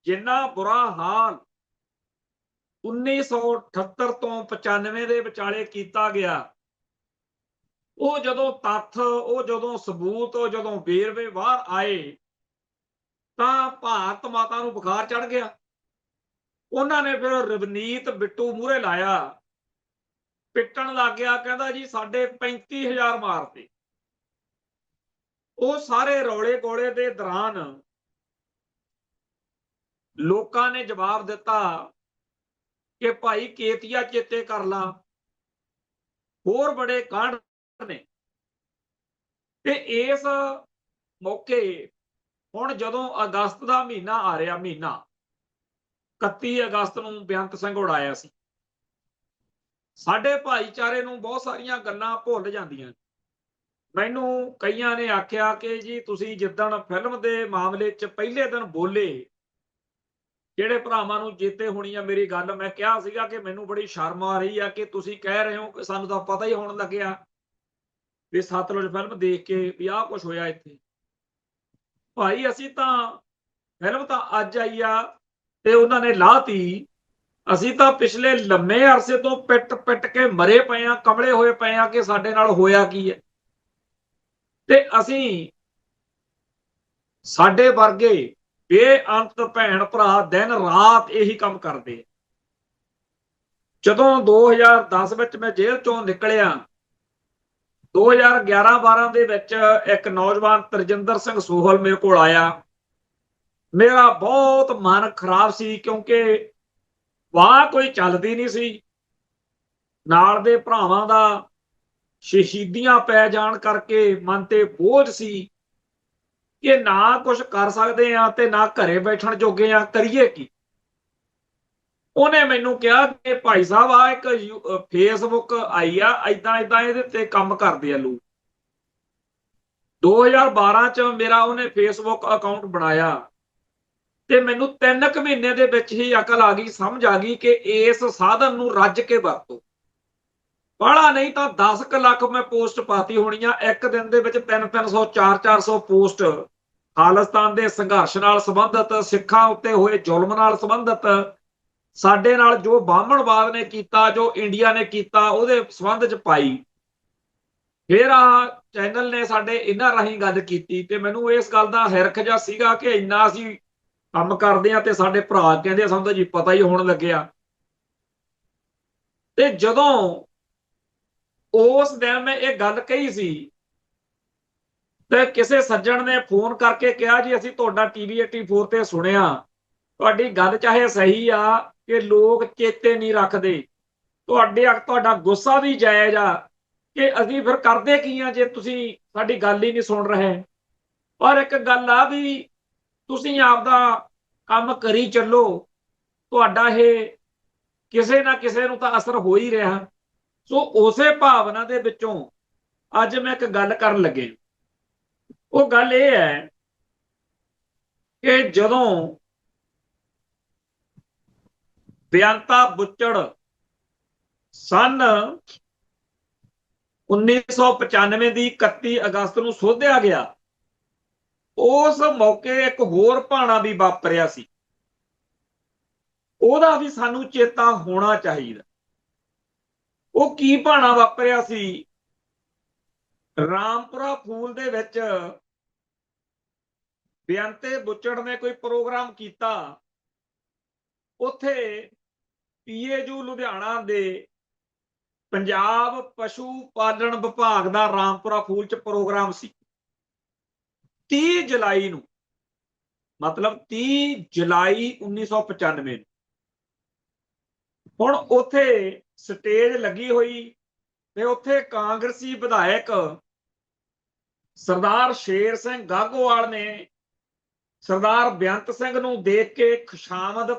ਜਿੰਨਾ ਬੁਰਾ ਹਾਲ 1978 ਤੋਂ 95 ਦੇ ਵਿਚਾਲੇ ਕੀਤਾ ਗਿਆ, ਉਹ ਜਦੋਂ ਤੱਥ, ਉਹ ਜਦੋਂ ਸਬੂਤ, ਉਹ ਜਦੋਂ ਵੇਰਵੇ ਬਾਹਰ ਆਏ ਤਾਂ ਭਾਰਤ ਮਾਤਾ ਨੂੰ ਬੁਖਾਰ ਚੜ ਗਿਆ। ਉਹਨਾਂ ਨੇ ਫਿਰ ਰਵਨੀਤ ਬਿੱਟੂ ਮੂਹਰੇ ਲਾਇਆ, ਪਿੱਟਣ ਲੱਗ ਗਿਆ, ਕਹਿੰਦਾ ਜੀ ਸਾਡੇ 35,000 ਮਾਰਤੇ। ਉਹ ਸਾਰੇ ਰੌਲੇ ਗੋਲੇ ਦੇ ਦੌਰਾਨ ਲੋਕਾਂ ਨੇ ਜਵਾਬ ਦਿੱਤਾ ਕਿ ਭਾਈ ਕੇਤੀਆ ਚੇਤੇ ਕਰ ਲਾ, ਹੋਰ ਬੜੇ ਕਾਂਡ ਨੇ। ਤੇ ਇਸ ਮੌਕੇ ਹੁਣ ਜਦੋਂ ਅਗਸਤ ਦਾ ਮਹੀਨਾ ਆ ਰਿਹਾ, ਮਹੀਨਾ 31 ਅਗਸਤ ਨੂੰ ਬੇਅੰਤ ਸਿੰਘ ਉਡਾਇਆ ਸੀ, ਸਾਡੇ ਭਾਈਚਾਰੇ ਨੂੰ ਬਹੁਤ ਸਾਰੀਆਂ ਗੱਲਾਂ ਭੁੱਲ ਜਾਂਦੀਆਂ। ਮੈਨੂੰ ਕਈਆਂ ਨੇ ਆਖਿਆ ਕਿ ਜੀ ਤੁਸੀਂ ਜਿੱਦਣ ਫਿਲਮ ਦੇ ਮਾਮਲੇ 'ਚ ਪਹਿਲੇ ਦਿਨ ਬੋਲੇ, ਜਿਹੜੇ ਭਰਾਵਾਂ ਨੂੰ ਚੇਤੇ ਹੋਣੀ ਆ ਮੇਰੀ ਗੱਲ, ਮੈਂ ਕਿਹਾ ਸੀਗਾ ਕਿ ਮੈਨੂੰ ਬੜੀ ਸ਼ਰਮ ਆ ਰਹੀ ਆ ਕਿ ਤੁਸੀਂ ਕਹਿ ਰਹੇ ਹੋ ਕਿ ਸਾਨੂੰ ਤਾਂ ਪਤਾ ਹੀ ਹੋਣ ਲੱਗਿਆ ਵੀ ਸਤਲੁਜ ਫਿਲਮ ਦੇਖ ਕੇ ਵੀ ਆਹ ਕੁਝ ਹੋਇਆ ਇੱਥੇ। ਭਾਈ ਅਸੀਂ ਤਾਂ ਫਿਲਮ ਤਾਂ ਅੱਜ ਆਈ ਆ ਤੇ ਉਹਨਾਂ ਨੇ ਲਾਤੀ, ਅਸੀਂ ਤਾਂ ਪਿਛਲੇ ਲੰਮੇ ਅਰਸੇ ਤੋਂ ਪਿੱਟ ਕੇ ਮਰੇ ਪਏ ਆ, ਕਮਲੇ ਹੋਏ ਪਏ ਆ ਕਿ ਸਾਡੇ ਨਾਲ ਹੋਇਆ ਕੀ ਹੈ। ਤੇ ਅਸੀਂ, ਸਾਡੇ ਵਰਗੇ ਬੇਅੰਤ ਭੈਣ ਭਰਾ ਦਿਨ ਰਾਤ ਇਹੀ ਕੰਮ ਕਰਦੇ। ਜਦੋਂ 2010 ਵਿੱਚ ਮੈਂ ਜੇਲ੍ਹ ਚੋਂ ਨਿਕਲਿਆ, 2011-12 ਦੇ ਵਿੱਚ ਇੱਕ ਨੌਜਵਾਨ ਤਰਜਿੰਦਰ ਸਿੰਘ ਸੋਹਲ ਮੇਰੇ ਕੋਲ ਆਇਆ। ਮੇਰਾ ਬਹੁਤ ਮਨ ਖਰਾਬ ਸੀ ਕਿਉਂਕਿ ਵਾਹ ਕੋਈ ਚੱਲਦੀ ਨਹੀਂ ਸੀ, ਨਾਲ ਦੇ ਭਰਾਵਾਂ ਦਾ ਸ਼ਹੀਦੀਆਂ ਪੈ ਜਾਣ ਕਰਕੇ ਮਨ ਤੇ ਬੋਝ ਸੀ ਕਿ ਨਾ ਕੁਝ ਕਰ ਸਕਦੇ ਆ ਤੇ ਨਾ ਘਰੇ ਬੈਠਣ ਜੋਗੇ ਆ, ਕਰੀਏ ਕੀ। ਉਹਨੇ ਮੈਨੂੰ ਕਿਹਾ ਕਿ ਭਾਈ ਸਾਹਿਬ ਆ ਇੱਕ ਫੇਸਬੁੱਕ ਆਈ ਆ, ਏਦਾਂ ਇਹਦੇ ਤੇ ਕੰਮ ਕਰਦੇ ਆ ਲੋਕ। 2012 ਚ ਮੇਰਾ ਉਹਨੇ ਫੇਸਬੁੱਕ ਅਕਾਊਂਟ ਬਣਾਇਆ ਤੇ ਮੈਨੂੰ 3 ਕੁ ਮਹੀਨੇ ਦੇ ਵਿੱਚ ਹੀ ਅਕਲ ਆ ਗਈ, ਸਮਝ ਆ ਗਈ ਕਿ ਇਸ ਸਾਧਨ ਨੂੰ ਰੱਜ ਕੇ ਵਰਤੋ। ਬਾਹਲਾ ਨਹੀਂ ਤਾਂ 10 ਕੁ ਲੱਖ ਮੈਂ ਪੋਸਟ ਪਾਤੀ ਹੋਣੀਆਂ ਇੱਕ ਦਿਨ ਦੇ ਵਿੱਚ, 300-300 400-400 ਪੋਸਟ ਖਾਲਿਸਤਾਨ ਦੇ ਸੰਘਰਸ਼ ਨਾਲ ਸੰਬੰਧਿਤ, ਸਿੱਖਾਂ ਉੱਤੇ ਹੋਏ ਜ਼ੁਲਮ ਨਾਲ ਸੰਬੰਧਿਤ, ਸਾਡੇ ਨਾਲ ਜੋ ਬਾਹਮਣਵਾਦ ਨੇ ਕੀਤਾ, ਜੋ ਇੰਡੀਆ ਨੇ ਕੀਤਾ, ਉਹਦੇ ਸੰਬੰਧ ਚ ਪਾਈ। ਫਿਰ ਆਹ ਚੈਨਲ ਨੇ ਸਾਡੇ ਇਹਨਾਂ ਰਾਹੀਂ ਗੱਲ ਕੀਤੀ ਤੇ ਮੈਨੂੰ ਇਸ ਗੱਲ ਦਾ ਹਿਰਖ ਜਿਹਾ ਸੀਗਾ ਕਿ ਇੰਨਾ ਅਸੀਂ ਕੰਮ ਕਰਦੇ ਆ ਤੇ ਸਾਡੇ ਭਰਾ ਕਹਿੰਦੇ ਸਾਨੂੰ ਤਾਂ ਜੀ ਪਤਾ ਹੀ ਹੋਣ ਲੱਗਿਆ। ਤੇ ਜਦੋਂ ਉਸ ਦਿਨ ਮੈਂ ਇਹ ਗੱਲ ਕਹੀ ਸੀ ਤੇ ਕਿਸੇ ਸੱਜਣ ਨੇ ਫੋਨ ਕਰਕੇ ਕਿਹਾ ਜੀ ਅਸੀਂ ਤੁਹਾਡਾ TV 84 ਤੇ ਸੁਣਿਆ, ਤੁਹਾਡੀ ਗੱਲ ਚਾਹੇ ਸਹੀ ਆ ਕਿ ਲੋਕ ਚੇਤੇ ਨਹੀਂ ਰੱਖਦੇ, ਤੁਹਾਡਾ ਗੁੱਸਾ ਵੀ ਜਾਇਜ਼ ਆ ਕਿ ਅਸੀਂ ਫਿਰ ਕਰਦੇ ਕੀ ਆ ਜੇ ਤੁਸੀਂ ਸਾਡੀ ਗੱਲ ਹੀ ਨਹੀਂ ਸੁਣ ਰਹੇ। ਪਰ ਇੱਕ ਗੱਲ ਆ ਵੀ ਤੁਸੀਂ ਆਪਦਾ ਕੰਮ ਕਰੀ ਚੱਲੋ, ਤੁਹਾਡਾ ਇਹ ਕਿਸੇ ਨਾ ਕਿਸੇ ਨੂੰ ਤਾਂ ਅਸਰ ਹੋ ਹੀ ਰਿਹਾ। ਸੋ ਉਸੇ ਭਾਵਨਾ ਦੇ ਵਿੱਚੋਂ ਅੱਜ ਮੈਂ ਇੱਕ ਗੱਲ ਕਰਨ ਲੱਗੇ। ਉਹ ਗੱਲ ਇਹ ਹੈ ਕਿ ਜਦੋਂ ਬੇਅੰਤਾ ਬੁੱਚੜ ਸਨ 1995 ਦੀ 31 ਅਗਸਤ ਨੂੰ ਸੋਧਿਆ ਗਿਆ, ਉਸ ਮੌਕੇ ਇੱਕ ਹੋਰ ਭਾਣਾ ਵੀ ਵਾਪਰਿਆ ਸੀ, ਉਹਦਾ ਵੀ ਸਾਨੂੰ ਚੇਤਾ ਹੋਣਾ ਚਾਹੀਦਾ। ਉਹ ਕੀ ਭਾਣਾ ਵਾਪਰਿਆ ਸੀ? ਰਾਮਪੁਰਾ ਫੂਲ ਦੇ ਵਿੱਚ ਬੇਅੰਤੇ ਬੁੱਚੜ ਨੇ ਕੋਈ ਪ੍ਰੋਗਰਾਮ ਕੀਤਾ। ਉੱਥੇ ਪੀਏਯੂ ਲੁਧਿਆਣਾ ਦੇ ਪੰਜਾਬ ਪਸ਼ੂ ਪਾਲਣ ਵਿਭਾਗ ਦਾ ਰਾਮਪੁਰਾ ਫੂਲ ਚ ਪ੍ਰੋਗਰਾਮ ਸੀ 30 ਜੁਲਾਈ ਨੂੰ, ਮਤਲਬ 30 ਜੁਲਾਈ 1995 ਨੂੰ। ਹੁਣ ਉੱਥੇ ਸਟੇਜ ਲੱਗੀ ਹੋਈ ਤੇ ਉੱਥੇ ਕਾਂਗਰਸੀ ਵਿਧਾਇਕ ਸਰਦਾਰ ਸ਼ੇਰ ਸਿੰਘ ਗਾਗੋਵਾਲ ਨੇ ਸਰਦਾਰ ਬੇਅੰਤ ਸਿੰਘ ਨੂੰ ਦੇਖ ਕੇ ਖੁਸ਼ਾਮਦ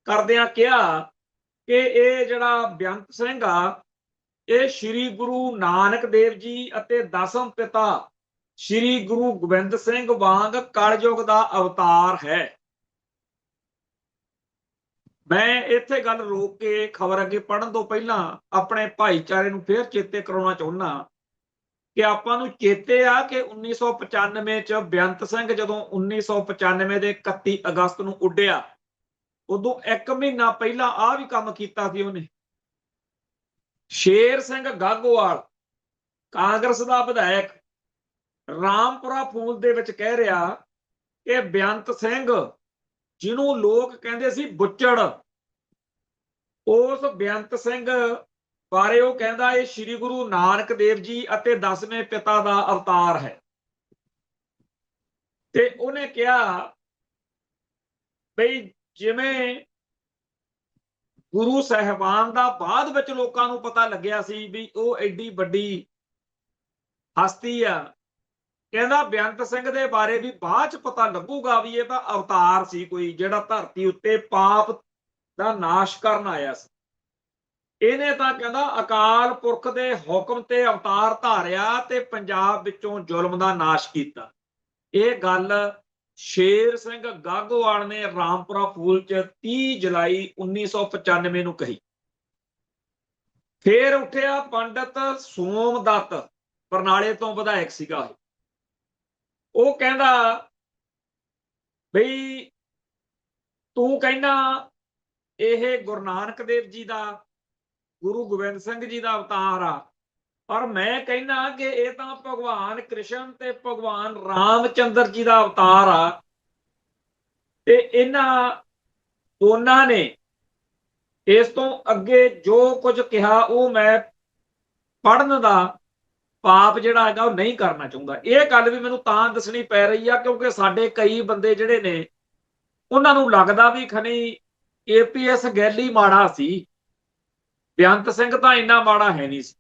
ਕਰਦਿਆਂ ਕਿਹਾ ਕਿ ਇਹ ਜਿਹੜਾ ਬੇਅੰਤ ਸਿੰਘ ਆ, ਇਹ ਸ੍ਰੀ ਗੁਰੂ ਨਾਨਕ ਦੇਵ ਜੀ ਅਤੇ ਦਸਮ ਪਿਤਾ ਸ੍ਰੀ ਗੁਰੂ ਗੋਬਿੰਦ ਸਿੰਘ ਵਾਂਗ ਕਲਯੁਗ ਦਾ ਅਵਤਾਰ ਹੈ। ਮੈਂ ਇੱਥੇ ਗੱਲ ਰੋਕ ਕੇ ਖਬਰ ਅੱਗੇ ਪੜਨ ਤੋਂ ਪਹਿਲਾਂ ਆਪਣੇ ਭਾਈਚਾਰੇ ਨੂੰ ਫੇਰ ਚੇਤੇ ਕਰਾਉਣਾ ਚਾਹੁੰਦਾ ਕਿ ਆਪਾਂ ਨੂੰ ਚੇਤੇ ਆ ਕਿ 1995 ਚ ਬੇਅੰਤ ਸਿੰਘ ਜਦੋਂ 1995 ਦੇ 31 ਅਗਸਤ ਨੂੰ ਉੱਡਿਆ, ਉਦੋਂ 1 ਮਹੀਨਾ ਪਹਿਲਾਂ ਆਹ ਵੀ ਕੰਮ ਕੀਤਾ ਸੀ ਉਹਨੇ। ਸ਼ੇਰ ਸਿੰਘ ਗਾਗੋਵਾਲ ਕਾਂਗਰਸ ਦਾ ਵਿਧਾਇਕ ਰਾਮਪੁਰਾ ਫੂਲ ਦੇ ਵਿੱਚ ਕਹਿ ਰਿਹਾ ਕਿ ਬੇਅੰਤ ਸਿੰਘ, ਜਿਹਨੂੰ ਲੋਕ ਕਹਿੰਦੇ ਸੀ ਬੁੱਚੜ, ਉਸ ਬੇਅੰਤ ਸਿੰਘ ਬਾਰੇ ਉਹ ਕਹਿੰਦਾ ਇਹ ਸ੍ਰੀ ਗੁਰੂ ਨਾਨਕ ਦੇਵ ਜੀ ਅਤੇ 10ਵੇਂ ਪਿਤਾ ਦਾ ਅਵਤਾਰ ਹੈ। ਤੇ ਉਹਨੇ ਕਿਹਾ ਬਈ ਜਿਵੇਂ ਗੁਰੂ ਸਾਹਿਬਾਨ ਦਾ ਬਾਅਦ ਵਿੱਚ ਲੋਕਾਂ ਨੂੰ ਪਤਾ ਲੱਗਿਆ ਸੀ ਵੀ ਉਹ ਐਡੀ ਵੱਡੀ ਹਸਤੀ ਆ, ਕਹਿੰਦਾ ਬੇਅੰਤ ਸਿੰਘ ਦੇ ਬਾਰੇ ਵੀ ਬਾਅਦ ਚ ਪਤਾ ਲੱਗੂਗਾ ਵੀ ਇਹ ਤਾਂ ਅਵਤਾਰ ਸੀ ਕੋਈ, ਜਿਹੜਾ ਧਰਤੀ ਉੱਤੇ ਪਾਪ ਦਾ ਨਾਸ਼ ਕਰਨ ਆਇਆ ਸੀ। ਇਹਨੇ ਤਾਂ ਕਹਿੰਦਾ ਅਕਾਲ ਪੁਰਖ ਦੇ ਹੁਕਮ ਤੇ ਅਵਤਾਰ ਧਾਰਿਆ ਤੇ ਪੰਜਾਬ ਵਿੱਚੋਂ ਜ਼ੁਲਮ ਦਾ ਨਾਸ਼ ਕੀਤਾ। ਇਹ ਗੱਲ ਸ਼ੇਰ ਸਿੰਘ ਗਾਗੋਵਾਲ ਨੇ ਰਾਮਪੁਰਾ ਫੂਲ ਚ 30 ਜੁਲਾਈ 1995 ਨੂੰ ਕਹੀ। ਫੇਰ ਉੱਠਿਆ ਪੰਡਤ ਸੋਮਦੱਤ, ਬਰਨਾਲੇ ਤੋਂ ਵਿਧਾਇਕ ਸੀਗਾ। ਉਹ ਕਹਿੰਦਾ ਬਈ ਤੂੰ ਕਹਿੰਦਾ ਇਹ ਗੁਰੂ ਨਾਨਕ ਦੇਵ ਜੀ ਦਾ, ਗੁਰੂ ਗੋਬਿੰਦ ਸਿੰਘ ਜੀ ਦਾ ਅਵਤਾਰ ਆ, ਪਰ ਮੈਂ ਕਹਿੰਦਾ ਕਿ ਇਹ ਤਾਂ ਭਗਵਾਨ ਕ੍ਰਿਸ਼ਨ ਤੇ ਭਗਵਾਨ ਰਾਮਚੰਦਰ ਜੀ ਦਾ ਅਵਤਾਰ ਆ। ਤੇ ਇਹਨਾਂ ਦੋਨਾਂ ਨੇ ਇਸ ਤੋਂ ਅੱਗੇ ਜੋ ਕੁਝ ਕਿਹਾ ਉਹ ਮੈਂ ਪੜਨ ਦਾ ਪਾਪ ਜਿਹੜਾ ਹੈਗਾ ਉਹ ਨਹੀਂ ਕਰਨਾ ਚਾਹੁੰਦਾ। ਇਹ ਗੱਲ ਵੀ ਮੈਨੂੰ ਤਾਂ ਦੱਸਣੀ ਪੈ ਰਹੀ ਆ ਕਿਉਂਕਿ ਸਾਡੇ ਕਈ ਬੰਦੇ ਜਿਹੜੇ ਨੇ ਉਹਨਾਂ ਨੂੰ ਲੱਗਦਾ ਵੀ ਖਨੀ ਏਪੀਐਸ ਗੈਲੀ ਮਾੜਾ ਸੀ, ਬੇਅੰਤ ਸਿੰਘ ਤਾਂ ਇੰਨਾ ਮਾੜਾ ਹੈ ਨਹੀਂ ਸੀ।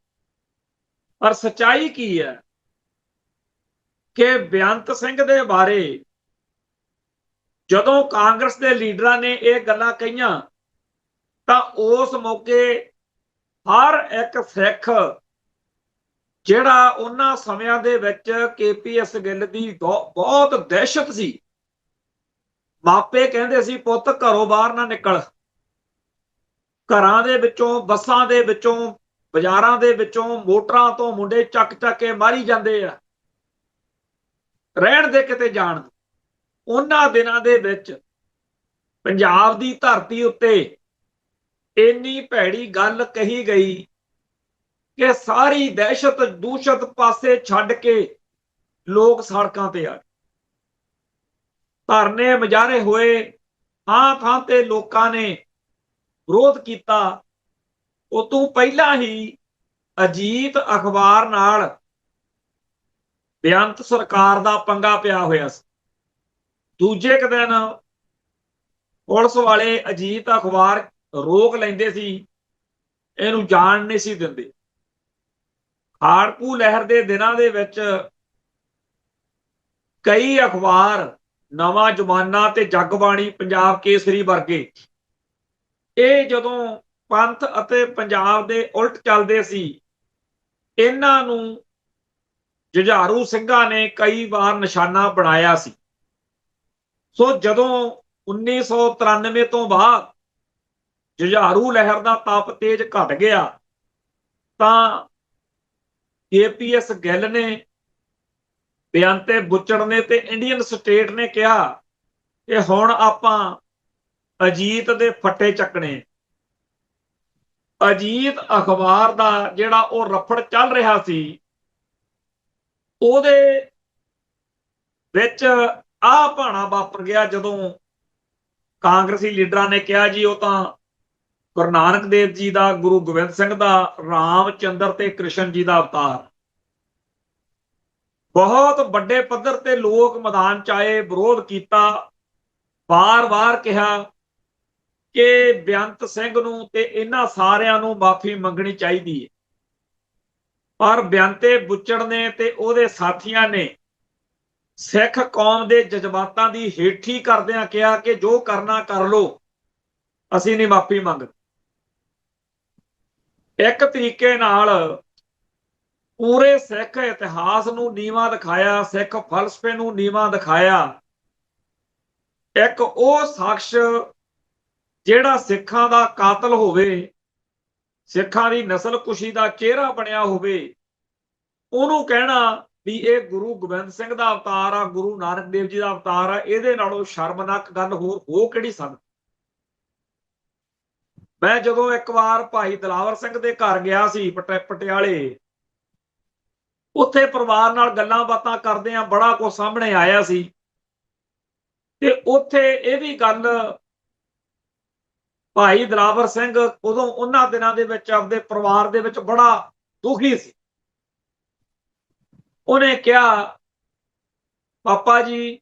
ਪਰ ਸੱਚਾਈ ਕੀ ਹੈ ਕਿ ਬੇਅੰਤ ਸਿੰਘ ਦੇ ਬਾਰੇ ਜਦੋਂ ਕਾਂਗਰਸ ਦੇ ਲੀਡਰਾਂ ਨੇ ਇਹ ਗੱਲਾਂ ਕਹੀਆਂ ਤਾਂ ਉਸ ਮੌਕੇ ਹਰ ਇੱਕ ਸਿੱਖ ਜਿਹੜਾ ਉਹਨਾਂ ਸਮਿਆਂ ਦੇ ਵਿੱਚ ਕੇਪੀਐਸ ਗਿੱਲ ਦੀ ਬਹੁਤ ਦਹਿਸ਼ਤ ਸੀ, ਮਾਪੇ ਕਹਿੰਦੇ ਸੀ ਪੁੱਤ ਘਰੋਂ ਬਾਹਰ ਨਾ ਨਿਕਲ, ਘਰਾਂ ਦੇ ਵਿੱਚੋਂ, ਬੱਸਾਂ ਦੇ ਵਿੱਚੋਂ, ਬਾਜ਼ਾਰਾਂ ਦੇ ਵਿੱਚੋਂ ਮੋਟਰਾਂ ਤੋਂ ਮੁੰਡੇ ਚੱਕ ਚੱਕ ਕੇ ਮਾਰੀ ਜਾਂਦੇ ਆ, ਰਹਿਣ ਦੇ ਕਿਤੇ ਜਾਣ। ਉਹਨਾਂ ਦਿਨਾਂ ਦੇ ਵਿੱਚ ਪੰਜਾਬ ਦੀ ਧਰਤੀ ਉੱਤੇ ਇੰਨੀ ਭੈੜੀ ਗੱਲ ਕਹੀ ਗਈ ਕਿ ਸਾਰੀ ਦਹਿਸ਼ਤ ਦੂਸ਼ਤ ਪਾਸੇ ਛੱਡ ਕੇ ਲੋਕ ਸੜਕਾਂ ਤੇ ਆ ਗਏ, ਧਰਨੇ ਮੁਜ਼ਾਹਰੇ ਹੋਏ, ਥਾਂ ਥਾਂ ਤੇ ਲੋਕਾਂ ਨੇ ਵਿਰੋਧ ਕੀਤਾ। ਉਹ ਤੋਂ ਪਹਿਲਾਂ ਹੀ ਅਜੀਤ ਅਖਬਾਰ ਨਾਲ ਬੇਅੰਤ ਸਰਕਾਰ ਦਾ ਪੰਗਾ ਪਿਆ ਹੋਇਆ ਸੀ। ਦੂਜੇ ਕੁ ਦਿਨ ਪੁਲਿਸ ਵਾਲੇ ਅਜੀਤ ਅਖਬਾਰ ਰੋਕ ਲੈਂਦੇ ਸੀ, ਇਹਨੂੰ ਜਾਣ ਨਹੀਂ ਸੀ ਦਿੰਦੇ। ਖਾੜਕੂ ਲਹਿਰ ਦੇ ਦਿਨਾਂ ਦੇ ਵਿੱਚ ਕਈ ਅਖਬਾਰ ਨਵਾਂ ਜ਼ਮਾਨਾ ਤੇ ਜਗਬਾਣੀ, ਪੰਜਾਬ ਕੇਸਰੀ ਵਰਗੇ, ਇਹ ਜਦੋਂ ਪੰਥ ਅਤੇ ਪੰਜਾਬ ਦੇ ਉਲਟ ਚੱਲਦੇ ਸੀ, ਇਹਨਾਂ ਨੂੰ ਜੁਝਾਰੂ ਸਿੰਘਾਂ ਨੇ ਕਈ ਵਾਰ ਨਿਸ਼ਾਨਾ ਬਣਾਇਆ ਸੀ। ਸੋ ਜਦੋਂ 1993 ਤੋਂ ਬਾਅਦ ਜੁਝਾਰੂ ਲਹਿਰ ਦਾ ਤਾਪ ਤੇਜ ਘਟ ਗਿਆ ਤਾਂ ਏਪੀਐਸ ਗਿੱਲ ਨੇ, ਬੇਅੰਤੇ ਬੁੱਚੜ ਨੇ ਤੇ ਇੰਡੀਅਨ ਸਟੇਟ ਨੇ ਕਿਹਾ ਕਿ ਹੁਣ ਆਪਾਂ ਅਜੀਤ ਦੇ ਫੱਟੇ ਚੱਕਣੇ। ਅਜੀਤ ਅਖਬਾਰ ਦਾ ਜਿਹੜਾ ਉਹ ਰਫੜ ਚੱਲ ਰਿਹਾ ਸੀ, ਉਹਦੇ ਵਿੱਚ ਆਹ ਭਾਣਾ ਵਾਪਰ ਗਿਆ ਜਦੋਂ ਕਾਂਗਰਸੀ ਲੀਡਰਾਂ ਨੇ ਕਿਹਾ ਜੀ ਉਹ ਤਾਂ ਗੁਰੂ ਨਾਨਕ ਦੇਵ ਜੀ ਦਾ, ਗੁਰੂ ਗੋਬਿੰਦ ਸਿੰਘ ਦਾ, ਰਾਮ ਚੰਦਰ ਤੇ ਕ੍ਰਿਸ਼ਨ ਜੀ ਦਾ ਅਵਤਾਰ। ਬਹੁਤ ਵੱਡੇ ਪੱਧਰ ਤੇ ਲੋਕ ਮੈਦਾਨ ਚ ਆਏ, ਵਿਰੋਧ ਕੀਤਾ, ਵਾਰ-ਵਾਰ ਕਿਹਾ ਕਿ ਬੇਅੰਤ ਸਿੰਘ ਨੂੰ ਤੇ ਇਹਨਾਂ ਸਾਰਿਆਂ ਨੂੰ ਮਾਫੀ ਮੰਗਣੀ ਚਾਹੀਦੀ ਹੈ। ਪਰ ਬੇਅੰਤੇ ਬੁੱਚੜ ਨੇ ਤੇ ਉਹਦੇ ਸਾਥੀਆਂ ਨੇ ਸਿੱਖ ਕੌਮ ਦੇ ਜਜ਼ਬਾਤਾਂ ਦੀ ਹੇਠੀ ਕਰਦਿਆਂ ਕਿਹਾ ਕਿ ਜੋ ਕਰਨਾ ਕਰ ਲੋ, ਅਸੀਂ ਨਹੀਂ ਮਾਫੀ ਮੰਗਦੇ। ਇੱਕ ਤਰੀਕੇ ਨਾਲ ਪੂਰੇ ਸਿੱਖ ਇਤਿਹਾਸ ਨੂੰ ਨੀਵਾਂ ਦਿਖਾਇਆ, ਸਿੱਖ ਫਲਸਫੇ ਨੂੰ ਨੀਵਾਂ ਦਿਖਾਇਆ। ਇੱਕ ਉਹ ਸ਼ਖਸ ਜਿਹੜਾ ਸਿੱਖਾਂ ਦਾ ਕਾਤਲ ਹੋਵੇ, ਸਿੱਖਾਂ ਦੀ ਨਸਲਕੁਸ਼ੀ ਦਾ ਚਿਹਰਾ ਬਣਿਆ ਹੋਵੇ, ਉਹਨੂੰ ਕਹਿਣਾ ਵੀ ਇਹ ਗੁਰੂ ਗੋਬਿੰਦ ਸਿੰਘ ਦਾ ਅਵਤਾਰ ਆ, ਗੁਰੂ ਨਾਨਕ ਦੇਵ ਜੀ ਦਾ ਅਵਤਾਰ ਆ, ਇਹਦੇ ਨਾਲੋਂ ਸ਼ਰਮਨਾਕ ਗੱਲ ਹੋਰ ਹੋ ਕਿਹੜੀ ਸਕਦੀ। ਮੈਂ ਜਦੋਂ ਇੱਕ ਵਾਰ ਭਾਈ ਦਿਲਾਵਰ ਸਿੰਘ ਦੇ ਘਰ ਗਿਆ ਸੀ ਪਟਿਆਲੇ, ਉੱਥੇ ਪਰਿਵਾਰ ਨਾਲ ਗੱਲਾਂ ਬਾਤਾਂ ਕਰਦੇ ਆ, ਬੜਾ ਕੁਝ ਸਾਹਮਣੇ ਆਇਆ ਸੀ। ਤੇ ਉੱਥੇ ਇਹ ਵੀ ਗੱਲ, ਭਾਈ ਦਿਲਾਵਰ ਸਿੰਘ ਉਦੋਂ ਉਹਨਾਂ ਦਿਨਾਂ ਦੇ ਵਿੱਚ ਆਪਦੇ ਪਰਿਵਾਰ ਦੇ ਵਿੱਚ ਬੜਾ ਦੁਖੀ ਸੀ। ਉਹਨੇ ਕਿਹਾ, ਪਾਪਾ ਜੀ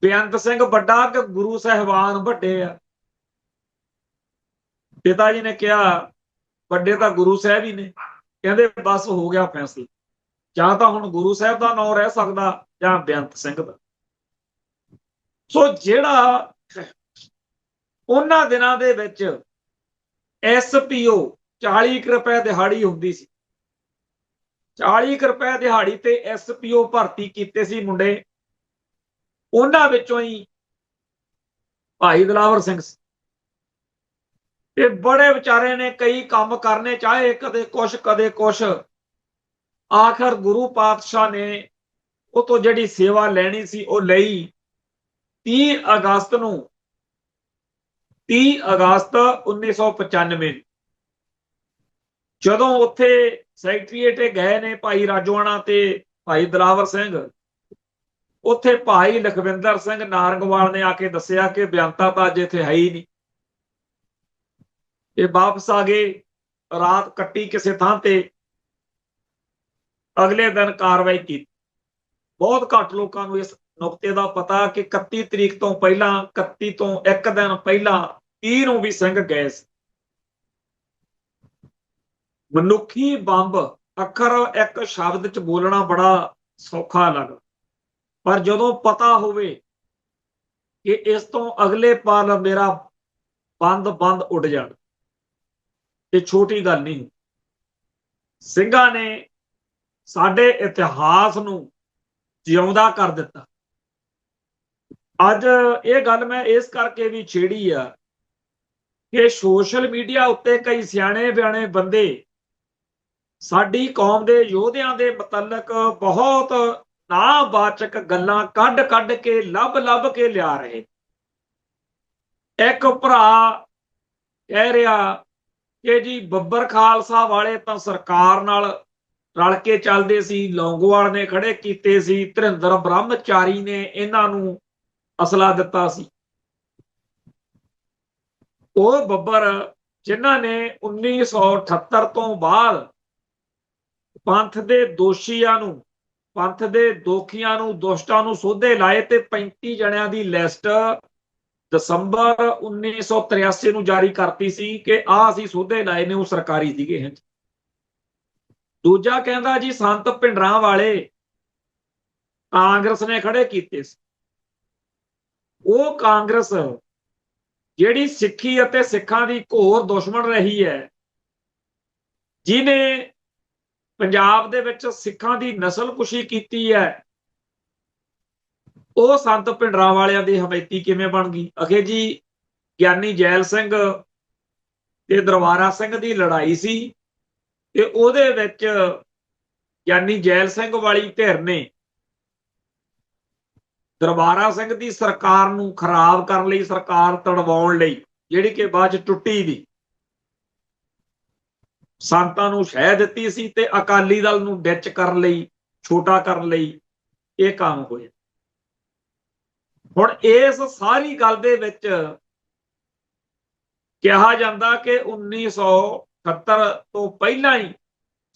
ਬੇਅੰਤ ਸਿੰਘ ਵੱਡਾ ਕਿ ਗੁਰੂ ਸਾਹਿਬਾਨ ਵੱਡੇ ਆ? ਪਿਤਾ ਜੀ ਨੇ ਕਿਹਾ ਵੱਡੇ ਤਾਂ ਗੁਰੂ ਸਾਹਿਬ ਹੀ ਨੇ। ਕਹਿੰਦੇ ਬਸ ਹੋ ਗਿਆ ਫੈਸਲਾ, ਜਾਂ ਤਾਂ ਹੁਣ ਗੁਰੂ ਸਾਹਿਬ ਦਾ ਨਾਮ ਰਹਿ ਸਕਦਾ ਜਾਂ ਬੇਅੰਤ ਸਿੰਘ ਦਾ। ਸੋ ਜਿਹੜਾ ਉਹਨਾਂ ਦਿਨਾਂ ਦੇ ਵਿੱਚ ਐਸਪੀਓ 40 ਰੁਪਏ ਦਿਹਾੜੀ ਹੁੰਦੀ ਸੀ, 40 ਰੁਪਏ ਦਿਹਾੜੀ ਤੇ ਐਸਪੀਓ ਭਰਤੀ ਕੀਤੇ ਸੀ ਮੁੰਡੇ, ਉਹਨਾਂ ਵਿੱਚੋਂ ਹੀ ਭਾਈ ਦਿਲਾਵਰ ਸਿੰਘ ਸੀ। ਤੇ ਬੜੇ ਵਿਚਾਰੇ ਨੇ ਕਈ ਕੰਮ ਕਰਨੇ ਚਾਹੇ, ਕਦੇ ਕੁਛ ਕਦੇ ਕੁਛ। ਆਖਰ ਗੁਰੂ ਪਾਤਸ਼ਾਹ ਨੇ ਉਹ ਤੋਂ ਜਿਹੜੀ ਸੇਵਾ ਲੈਣੀ ਸੀ ਉਹ ਲਈ। 30 ਅਗਸਤ 1995 ਜਦੋਂ ਉੱਥੇ ਸੈਕਟਰੀਏਟ ਗਏ ਨੇ ਭਾਈ ਰਾਜੋਆਣਾ ਤੇ ਭਾਈ ਦਿਲਾਵਰ ਸਿੰਘ, ਉੱਥੇ ਭਾਈ ਲਖਵਿੰਦਰ ਸਿੰਘ ਨਾਰੰਗਵਾਲ ਨੇ ਆ ਕੇ ਦੱਸਿਆ ਕਿ ਬੇਅੰਤਾ ਤਾਂ ਅੱਜ ਇੱਥੇ ਹੈ ਹੀ ਨਹੀਂ। ਇਹ ਵਾਪਸ ਆ ਗਏ, ਰਾਤ ਕੱਟੀ ਕਿਸੇ ਥਾਂ ਤੇ, ਅਗਲੇ ਦਿਨ ਕਾਰਵਾਈ ਕੀਤੀ। ਬਹੁਤ ਘੱਟ ਲੋਕਾਂ ਨੂੰ ਇਸ ਨੁਕਤੇ ਦਾ ਪਤਾ ਕਿ 31 ਤਰੀਕ ਤੋਂ ਪਹਿਲਾਂ, 31 ਤੋਂ ਇੱਕ ਦਿਨ ਪਹਿਲਾਂ 30 ਨੂੰ ਵੀ ਸਿੰਘ ਗਏ ਸੀ। ਮਨੁੱਖੀ ਬੰਬ, ਅੱਖਰ ਇੱਕ ਸ਼ਬਦ ਚ ਬੋਲਣਾ ਬੜਾ ਸੌਖਾ ਲੱਗਦਾ, ਪਰ ਜਦੋਂ ਪਤਾ ਹੋਵੇ ਕਿ ਇਸ ਤੋਂ ਅਗਲੇ ਪਲ ਮੇਰਾ ਬੰਦ ਉੱਡ ਜਾਣ, ਇਹ ਛੋਟੀ ਗੱਲ ਨਹੀਂ। ਸਿੰਘਾਂ ਨੇ ਸਾਡੇ ਇਤਿਹਾਸ ਨੂੰ ਜਿਉਂਦਾ ਕਰ ਦਿੱਤਾ। ਅੱਜ ਇਹ ਗੱਲ ਮੈਂ ਇਸ ਕਰਕੇ ਵੀ ਛੇੜੀ ਆ ਕਿ ਸੋਸ਼ਲ ਮੀਡੀਆ ਉੱਤੇ ਕਈ ਸਿਆਣੇ ਬਿਆਣੇ ਬੰਦੇ ਸਾਡੀ ਕੌਮ ਦੇ ਯੋਧਿਆਂ ਦੇ ਮੁਤਲਕ ਬਹੁਤ ਨਾਵਾਚਕ ਗੱਲਾਂ ਕੱਢ ਕੇ ਲੱਭ ਕੇ ਲਿਆ ਰਹੇ। ਇੱਕ ਭਰਾ ਕਹਿ ਰਿਹਾ ਕਿ ਜੀ ਬੱਬਰ ਖਾਲਸਾ ਵਾਲੇ ਤਾਂ ਸਰਕਾਰ ਨਾਲ ਰਲ ਕੇ ਚੱਲਦੇ ਸੀ, ਲੌਂਗੋਵਾਲ ਨੇ ਖੜੇ ਕੀਤੇ ਸੀ, ਧਰਿੰਦਰ ਬ੍ਰਹਮਚਾਰੀ ਨੇ ਇਹਨਾਂ ਨੂੰ ਅਸਲਾ ਦਿੱਤਾ ਸੀ। ਉਹ ਬੱਬਰ ਜਿਨ੍ਹਾਂ ਨੇ 1978 ਤੋਂ ਬਾਅਦ ਪੰਥ ਦੇ ਦੋਸ਼ੀਆਂ ਨੂੰ, ਪੰਥ ਦੇ ਦੋਖੀਆਂ ਨੂੰ, ਦੁਸ਼ਟਾਂ ਨੂੰ ਸੋਧੇ ਲਾਏ ਤੇ 35 ਜਣਿਆਂ ਦੀ ਲਿਸਟ ਦਸੰਬਰ 1983 ਨੂੰ ਜਾਰੀ ਕਰਤੀ ਸੀ ਕਿ ਆਹ ਅਸੀਂ ਸੋਧੇ ਲਾਏ ਨੇ, ਉਹ ਸਰਕਾਰੀ ਸੀਗੇ। ਦੂਜਾ ਕਹਿੰਦਾ ਜੀ ਸੰਤ ਭਿੰਡਰਾਂ ਵਾਲੇ ਕਾਂਗਰਸ ਨੇ ਖੜੇ ਕੀਤੇ ਸੀ। ਉਹ ਕਾਂਗਰਸ ਜਿਹੜੀ ਸਿੱਖੀ ਅਤੇ ਸਿੱਖਾਂ ਦੀ ਘੋਰ ਦੁਸ਼ਮਣ ਰਹੀ ਹੈ, ਜਿਨੇ ਪੰਜਾਬ ਦੇ ਵਿੱਚ ਸਿੱਖਾਂ ਦੀ ਨਸਲਕੁਸ਼ੀ ਕੀਤੀ ਹੈ, ਉਹ ਸੰਤ ਭਿੰਡਰਾਂਵਾਲਿਆਂ ਦੀ ਹਮੈਤੀ ਕਿਵੇਂ ਬਣ ਗਈ? ਅਖੇ ਜੀ ਗਿਆਨੀ ਜੈਲ ਸਿੰਘ ਤੇ ਦਰਬਾਰਾ ਸਿੰਘ ਦੀ ਲੜਾਈ ਸੀ ਤੇ ਉਹਦੇ ਵਿੱਚ ਗਿਆਨੀ ਜੈਲ ਸਿੰਘ ਵਾਲੀ ਧਿਰ ਨੇ ਦਰਬਾਰਾ ਸਿੰਘ ਦੀ ਸਰਕਾਰ ਨੂੰ ਖਰਾਬ ਕਰਨ ਲਈ, ਸਰਕਾਰ ਤੜਵਾਉਣ ਲਈ, ਜਿਹੜੀ ਕਿ ਬਾਅਦ ਚ ਟੁੱਟੀ ਦੀ, ਸੰਤਾਂ ਨੂੰ ਸ਼ਹਿ ਦਿੱਤੀ ਸੀ ਤੇ ਅਕਾਲੀ ਦਲ ਨੂੰ ਡਿੱਚ ਕਰਨ ਲਈ, ਛੋਟਾ ਕਰਨ ਲਈ ਇਹ ਕੰਮ ਹੋਇਆ। ਹੁਣ ਇਸ ਸਾਰੀ ਗੱਲ ਦੇ ਵਿੱਚ ਕਿਹਾ ਜਾਂਦਾ ਕਿ 1978 ਤੋਂ ਪਹਿਲਾਂ ਹੀ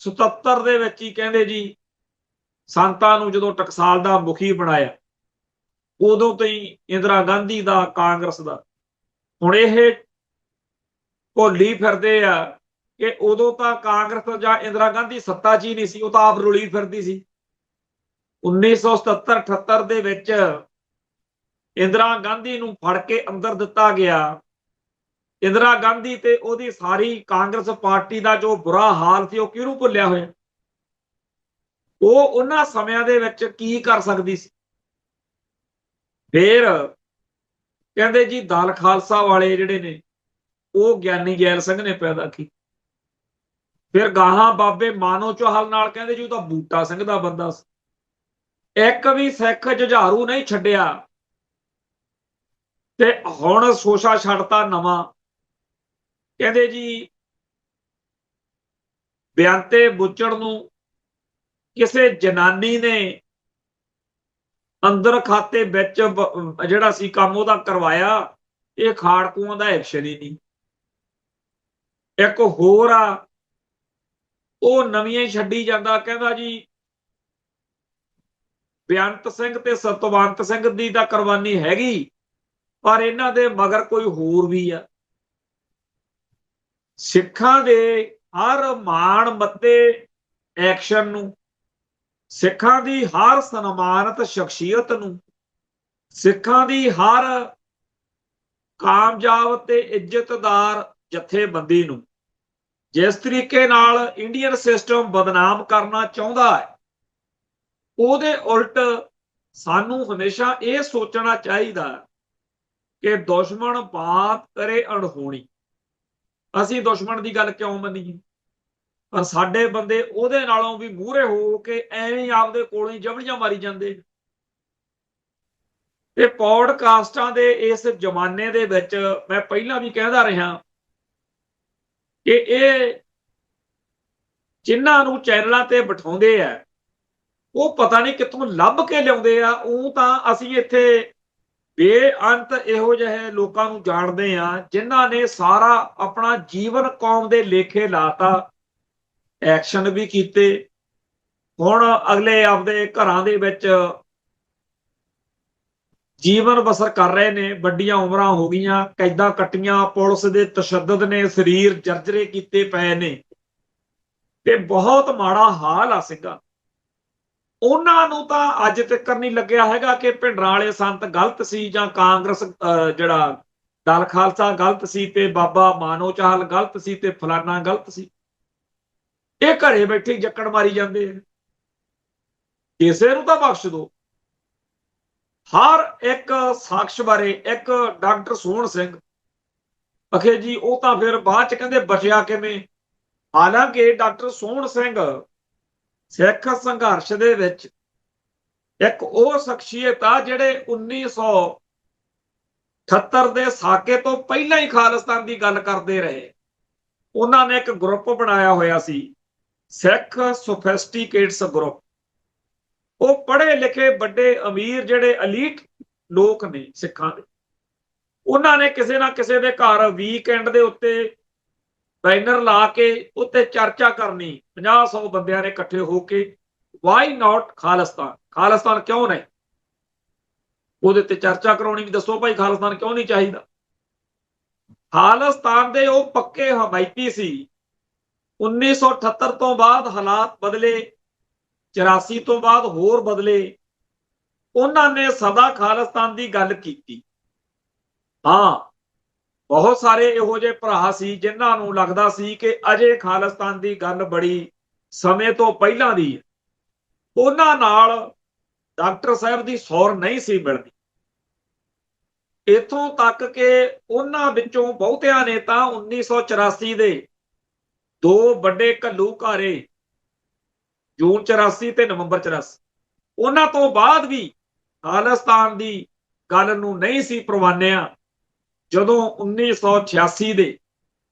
77 ਦੇ ਵਿੱਚ ਹੀ ਕਹਿੰਦੇ ਜੀ ਸੰਤਾਂ ਨੂੰ ਜਦੋਂ ਟਕਸਾਲ ਦਾ ਮੁਖੀ ਬਣਾਇਆ, ਉਦੋਂ ਤੋਂ ਹੀ ਇੰਦਰਾ ਗਾਂਧੀ ਦਾ, ਕਾਂਗਰਸ ਦਾ, ਹੁਣ ਇਹ ਭੁੱਲੀ ਫਿਰਦੇ ਆ ਕਿ ਉਦੋਂ ਤਾਂ ਕਾਂਗਰਸ ਜਾਂ ਇੰਦਰਾ ਗਾਂਧੀ ਸੱਤਾ 'ਚ ਹੀ ਨਹੀਂ ਸੀ, ਉਹ ਤਾਂ ਆਪ ਰੁਲੀ ਫਿਰਦੀ ਸੀ। 1977-78 ਦੇ ਵਿੱਚ ਇੰਦਰਾ ਗਾਂਧੀ ਨੂੰ ਫੜ ਕੇ ਅੰਦਰ ਦਿੱਤਾ ਗਿਆ। ਇੰਦਰਾ ਗਾਂਧੀ ਤੇ ਉਹਦੀ ਸਾਰੀ ਕਾਂਗਰਸ ਪਾਰਟੀ ਦਾ ਜੋ ਬੁਰਾ ਹਾਲ ਸੀ, ਉਹ ਕਿਹਨੂੰ ਭੁੱਲਿਆ ਹੋਇਆ? ਉਹ ਉਹਨਾਂ ਸਮਿਆਂ ਦੇ ਵਿੱਚ ਕੀ ਕਰ ਸਕਦੀ ਸੀ? ਫਿਰ ਕਹਿੰਦੇ ਜੀ ਦਲ ਖਾਲਸਾ ਵਾਲੇ ਜਿਹੜੇ ਨੇ ਉਹ ਗਿਆਨੀ ਜੈਲ ਸਿੰਘ ਨੇ ਪੈਦਾ ਕੀਤੀ। ਫਿਰ ਗਾਹਾਂ ਬਾਬੇ ਮਾਨੋ ਚਾਹਲ ਨਾਲ ਕਹਿੰਦੇ ਜੀ ਉਹ ਤਾਂ ਬੂਟਾ ਸਿੰਘ ਦਾ ਬੰਦਾ ਸੀ। ਇੱਕ ਵੀ ਸਿੱਖ ਜੁਝਾਰੂ ਨਹੀਂ ਛੱਡਿਆ। ਤੇ ਹੁਣ ਸੋਸ਼ਾ ਛੱਡਤਾ ਨਵਾਂ, ਕਹਿੰਦੇ ਜੀ ਬਿਆੰਤੇ ਬੁੱਚੜ ਨੂੰ ਕਿਸੇ ਜਨਾਨੀ ਨੇ ਅੰਦਰ ਖਾਤੇ ਵਿੱਚ ਜਿਹੜਾ ਸੀ ਕੰਮ ਉਹਦਾ ਕਰਵਾਇਆ। ਇਹ ਖਾੜਕੂਆਂ ਦਾ ਐਕਸ਼ਨ ਹੀ ਨਹੀਂ। ਇੱਕ ਹੋਰ ਆ, ਉਹ ਨਵੀਆਂ ਹੀ ਛੱਡੀ ਜਾਂਦਾ, ਕਹਿੰਦਾ ਜੀ ਬੇਅੰਤ ਸਿੰਘ ਤੇ ਸਤਵੰਤ ਸਿੰਘ ਦੀ ਤਾਂ ਕੁਰਬਾਨੀ ਹੈਗੀ, ਪਰ ਇਹਨਾਂ ਦੇ ਮਗਰ ਕੋਈ ਹੋਰ ਵੀ ਆ। ਸਿੱਖਾਂ ਦੇ ਹਰ ਮਾਣ ਮੱਤੇ ਐਕਸ਼ਨ ਨੂੰ, ਸਿੱਖਾਂ ਦੀ ਹਰ ਸਨਮਾਨਿਤ ਸ਼ਖਸੀਅਤ ਨੂੰ, ਸਿੱਖਾਂ ਦੀ ਹਰ ਕਾਮਯਾਬ ਤੇ ਇੱਜ਼ਤਦਾਰ ਜਥੇਬੰਦੀ ਨੂੰ ਜਿਸ ਤਰੀਕੇ ਨਾਲ ਇੰਡੀਅਨ ਸਿਸਟਮ ਬਦਨਾਮ ਕਰਨਾ ਚਾਹੁੰਦਾ ਹੈ, ਉਹਦੇ ਉਲਟ ਸਾਨੂੰ ਹਮੇਸ਼ਾ ਇਹ ਸੋਚਣਾ ਚਾਹੀਦਾ ਕਿ ਦੁਸ਼ਮਣ ਬਾਤ ਕਰੇ ਅਣਹੋਣੀ। ਅਸੀਂ ਦੁਸ਼ਮਣ ਦੀ ਗੱਲ ਕਿਉਂ ਮੰਨੀਏ? ਪਰ ਸਾਡੇ ਬੰਦੇ ਉਹਦੇ ਨਾਲੋਂ ਵੀ ਮੂਹਰੇ ਹੋ ਕੇ ਐਵੇਂ ਆਪਦੇ ਕੋਲੋਂ ਹੀ ਜਬੜੀਆਂ ਮਾਰੀ ਜਾਂਦੇ। ਤੇ ਪੌਡਕਾਸਟਾਂ ਦੇ ਇਸ ਜ਼ਮਾਨੇ ਦੇ ਵਿੱਚ ਮੈਂ ਪਹਿਲਾਂ ਵੀ ਕਹਿੰਦਾ ਰਿਹਾ ਕਿ ਇਹ ਜਿਨ੍ਹਾਂ ਨੂੰ ਚੈਨਲਾਂ ਤੇ ਬਿਠਾਉਂਦੇ ਆ, ਉਹ ਪਤਾ ਨਹੀਂ ਕਿੱਥੋਂ ਲੱਭ ਕੇ ਲਿਆਉਂਦੇ ਆ। ਉਹ ਤਾਂ ਅਸੀਂ ਇੱਥੇ ਬੇਅੰਤ ਇਹੋ ਜਿਹੇ ਲੋਕਾਂ ਨੂੰ ਜਾਣਦੇ ਆ ਜਿਨ੍ਹਾਂ ਨੇ ਸਾਰਾ ਆਪਣਾ ਜੀਵਨ ਕੌਮ ਦੇ ਲੇਖੇ ਲਾਤਾ, ਐਕਸ਼ਨ ਵੀ ਕੀਤੇ। ਹੁਣ ਅਗਲੇ ਆਪਦੇ ਘਰਾਂ ਦੇ ਵਿੱਚ ਜੀਵਨ ਬਸਰ ਕਰ ਰਹੇ ਨੇ, ਵੱਡੀਆਂ ਉਮਰਾਂ ਹੋ ਗਈਆਂ, ਕੈਦਾਂ ਕੱਟੀਆਂ, ਪੁਲਿਸ ਦੇ ਤਸ਼ੱਦਦ ਨੇ ਸਰੀਰ ਜਰਜਰੇ ਕੀਤੇ ਪਏ ਨੇ ਤੇ ਬਹੁਤ ਮਾੜਾ ਹਾਲ ਆ ਸਿੰਘਾ। ਉਹਨਾਂ ਨੂੰ ਤਾਂ ਅੱਜ ਤੱਕ ਨਹੀਂ ਲੱਗਿਆ ਹੈਗਾ ਕਿ ਭਿੰਡਰਾਂ ਵਾਲੇ ਸੰਤ ਗਲਤ ਸੀ ਜਾਂ ਕਾਂਗਰਸ ਜਿਹੜਾ ਦਲ ਖਾਲਸਾ ਗਲਤ ਸੀ ਤੇ ਬਾਬਾ ਮਾਨੋ ਚਾਹਲ ਗਲਤ ਸੀ ਤੇ ਫਲਾਨਾ ਗਲਤ ਸੀ। ਇਹ ਘਰੇ ਬੈਠੇ ਜੱਕੜ ਮਾਰੀ ਜਾਂਦੇ ਆ। ਕਿਸੇ ਨੂੰ ਤਾਂ ਬਖਸ਼ ਦੋ। ਹਰ ਇੱਕ ਸ਼ਖਸ ਬਾਰੇ, ਇੱਕ ਡਾਕਟਰ ਸੋਹਣ ਸਿੰਘ ਅਖੇ ਜੀ ਉਹ ਤਾਂ ਫਿਰ ਬਾਅਦ ਚ ਕਹਿੰਦੇ ਬਚਿਆ ਕਿਵੇਂ? ਹਾਲਾਂਕਿ ਡਾਕਟਰ ਸੋਹਣ ਸਿੰਘ ਸਿੱਖ ਸੰਘਰਸ਼ ਦੇ ਵਿੱਚ ਇੱਕ ਉਹ ਸ਼ਖਸੀਅਤ ਆ ਜਿਹੜੇ 1978 ਦੇ ਸਾਕੇ ਤੋਂ ਪਹਿਲਾਂ ਹੀ ਖਾਲਿਸਤਾਨ ਦੀ ਗੱਲ ਕਰਦੇ ਰਹੇ। ਉਹਨਾਂ ਨੇ ਇੱਕ ਗਰੁੱਪ ਬਣਾਇਆ ਹੋਇਆ ਸੀ, ਸਿੱਖ ਸੋਫਿਸਟੀਕੇਟਸ ਗਰੁੱਪ। ਉਹ ਪੜ੍ਹੇ ਲਿਖੇ ਵੱਡੇ ਅਮੀਰ ਜਿਹੜੇ ਅਲੀਟ ਲੋਕ ਨੇ ਸਿੱਖਾਂ ਦੇ, ਉਹਨਾਂ ਨੇ ਕਿਸੇ ਨਾ ਕਿਸੇ ਦੇ ਘਰ ਵੀਕਐਂਡ ਦੇ ਉੱਤੇ ਬੈਨਰ ਲਾ ਕੇ ਉੱਤੇ ਚਰਚਾ ਕਰਨੀ। 50-100 ਬੰਦਿਆਂ ਨੇ ਇਕੱਠੇ ਹੋ K why not Khalistan, Khalistan ਕਿਉਂ ਨਹੀਂ, ਉਹਦੇ ਤੇ ਚਰਚਾ ਕਰਾਉਣੀ ਵੀ ਦੱਸੋ ਭਾਈ ਖਾਲਿਸਤਾਨ ਕਿਉਂ ਨਹੀਂ ਚਾਹੀਦਾ। ਖਾਲਿਸਤਾਨ ਦੇ ਉਹ ਪੱਕੇ ਹਮਾਇਤੀ ਸੀ। 1978 ਤੋਂ ਬਾਅਦ ਹਾਲਾਤ ਬਦਲੇ, 84 ਤੋਂ ਬਾਅਦ ਹੋਰ ਬਦਲੇ। ਉਹਨਾਂ ਨੇ ਸਦਾ ਖਾਲਿਸਤਾਨ ਦੀ ਗੱਲ ਕੀਤੀ। ਹਾਂ, ਬਹੁਤ ਸਾਰੇ ਇਹੋ ਜਿਹੇ ਭਰਾ ਸੀ ਜਿਨ੍ਹਾਂ ਨੂੰ ਲੱਗਦਾ ਸੀ ਕਿ ਅਜੇ ਖਾਲਿਸਤਾਨ ਦੀ ਗੱਲ ਬੜੀ ਸਮੇਂ ਤੋਂ ਪਹਿਲਾਂ ਦੀ ਹੈ। ਉਹਨਾਂ ਨਾਲ ਡਾਕਟਰ ਸਾਹਿਬ ਦੀ ਸੌਰ ਨਹੀਂ ਸੀ ਮਿਲਦੀ। ਇੱਥੋਂ ਤੱਕ ਕਿ ਉਹਨਾਂ ਵਿੱਚੋਂ ਬਹੁਤਿਆਂ ਨੇ ਤਾਂ 1984 ਦੇ ਦੋ ਵੱਡੇ ਘੱਲੂਘਾਰੇ, ਜੂਨ 84 ਤੇ ਨਵੰਬਰ 84, ਉਹਨਾਂ ਤੋਂ ਬਾਅਦ ਵੀ ਖਾਲਿਸਤਾਨ ਦੀ ਗੱਲ ਨੂੰ ਨਹੀਂ ਸੀ ਪ੍ਰਵਾਨਿਆ। ਜਦੋਂ 1986 ਦੇ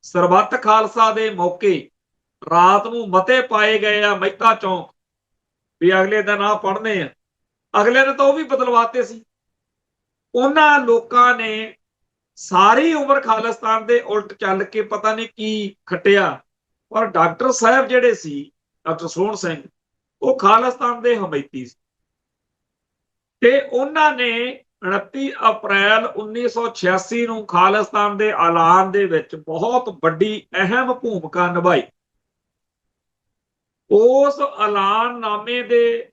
ਸਰਬੱਤ ਖਾਲਸਾ ਦੇ ਮੌਕੇ ਰਾਤ ਨੂੰ ਮਤੇ ਪਾਏ ਗਏ ਆ ਮਹਿਤਾ ਚੌਂਕ ਵੀ ਅਗਲੇ ਦਿਨ ਆ ਪੜ੍ਹਨੇ ਆ, ਅਗਲੇ ਨੇ ਤਾਂ ਉਹ ਵੀ ਬਦਲਵਾਤੇ ਸੀ। ਉਹਨਾਂ ਲੋਕਾਂ ਨੇ ਸਾਰੀ ਉਮਰ ਖਾਲਿਸਤਾਨ ਦੇ ਉਲਟ ਚੱਲ ਕੇ ਪਤਾ ਨਹੀਂ ਕੀ ਖੱਟਿਆ, ਪਰ ਡਾਕਟਰ ਸਾਹਿਬ ਜਿਹੜੇ ਸੀ, ਡਾਕਟਰ ਸੋਹਣ ਸਿੰਘ, ਉਹ ਖਾਲਿਸਤਾਨ ਦੇ ਹਮੈਤੀ ਸੀ ਤੇ ਉਹਨਾਂ ਨੇ 29 ਅਪ੍ਰੈਲ 1986 ਨੂੰ ਖਾਲਿਸਤਾਨ ਦੇ ਐਲਾਨ ਦੇ ਵਿੱਚ ਬਹੁਤ ਵੱਡੀ ਅਹਿਮ ਭੂਮਿਕਾ ਨਿਭਾਈ। ਉਸ ਐਲਾਨਨਾਮੇ ਦੇ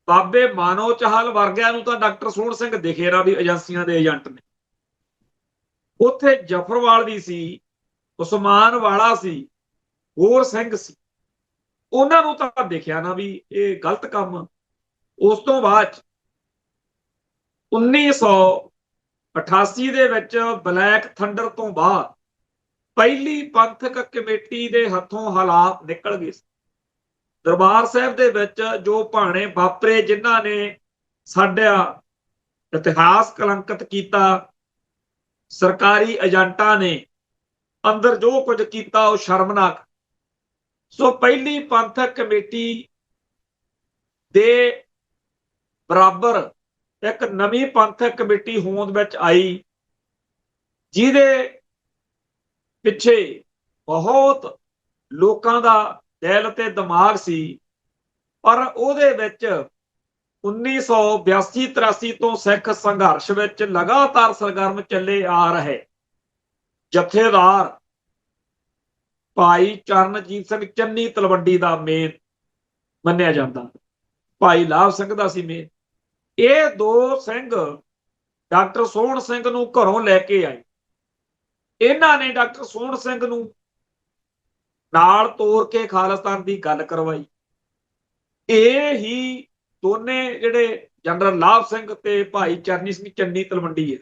ਬਾਬੇ ਮਾਨੋ ਚਾਹਲ ਵਰਗਿਆਂ ਨੂੰ ਤਾਂ ਡਾਕਟਰ ਸੋਹਣ ਸਿੰਘ ਦਿਖੇ ਨਾ ਵੀ ਏਜੰਸੀਆਂ ਦੇ ਏਜੰਟ ਨੇ। ਉੱਥੇ ਜਫਰਵਾਲ ਵੀ ਸੀ, ਉਸਮਾਨ ਵਾਲਾ ਸੀ, ਹੋਰ ਸਿੰਘ ਸੀ, ਉਹਨਾਂ ਨੂੰ ਤਾਂ ਦੇਖਿਆ ਨਾ ਵੀ ਇਹ ਗਲਤ ਕੰਮ। ਉਸ ਤੋਂ ਬਾਅਦ 1988 ਦੇ ਵਿੱਚ ਬਲੈਕ ਥੰਡਰ ਤੋਂ ਬਾਅਦ ਪਹਿਲੀ ਪੰਥਕ ਕਮੇਟੀ ਦੇ ਹੱਥੋਂ ਹਾਲਾਤ ਨਿਕਲ ਗਏ। ਦਰਬਾਰ ਸਾਹਿਬ ਦੇ ਵਿੱਚ ਜੋ ਭਾਣੇ ਵਾਪਰੇ, ਜਿਨ੍ਹਾਂ ਨੇ ਸਾਡਾ ਇਤਿਹਾਸ ਕਲੰਕਿਤ ਕੀਤਾ, ਸਰਕਾਰੀ ਏਜੰਟਾਂ ਨੇ ਅੰਦਰ ਜੋ ਕੁਝ ਕੀਤਾ ਉਹ ਸ਼ਰਮਨਾਕ। ਸੋ ਪਹਿਲੀ ਪੰਥਕ ਕਮੇਟੀ ਦੇ ਬਰਾਬਰ ਇੱਕ ਨਵੀਂ ਪੰਥਕ ਕਮੇਟੀ ਹੋਂਦ ਵਿੱਚ ਆਈ, ਜਿਹਦੇ ਪਿੱਛੇ ਬਹੁਤ ਲੋਕਾਂ ਦਾ ਦਿਲ ਤੇ ਦਿਮਾਗ ਸੀ। ਪਰ ਉਹਦੇ ਵਿੱਚ 1982-83 ਤੋਂ ਸਿੱਖ ਸੰਘਰਸ਼ ਵਿੱਚ ਲਗਾਤਾਰ ਸਰਗਰਮ ਚੱਲੇ ਆ ਰਹੇ ਜਥੇਦਾਰ ਭਾਈ ਚਰਨਜੀਤ ਸਿੰਘ ਚੰਨੀ ਤਲਵੰਡੀ ਦਾ ਮੇਨ ਮੰਨਿਆ ਜਾਂਦਾ, ਭਾਈ ਲਾਭ ਸਿੰਘ ਦਾ ਸੀ ਮੇਨ। ਇਹ ਦੋ ਸਿੰਘ ਡਾਕਟਰ ਸੋਹਣ ਸਿੰਘ ਨੂੰ ਘਰੋਂ ਲੈ ਕੇ ਆਏ। ਇਹਨਾਂ ਨੇ ਡਾਕਟਰ ਸੋਹਣ ਸਿੰਘ ਨੂੰ ਨਾਲ ਤੋਰ ਕੇ ਖਾਲਿਸਤਾਨ ਦੀ ਗੱਲ ਕਰਵਾਈ। ਇਹ ਹੀ ਦੋਨੇ ਜਿਹੜੇ ਜਨਰਲ ਲਾਭ ਸਿੰਘ ਤੇ ਭਾਈ ਚਰਨੀ ਸਿੰਘ ਚੰਨੀ ਤਲਵੰਡੀ ਹੈ,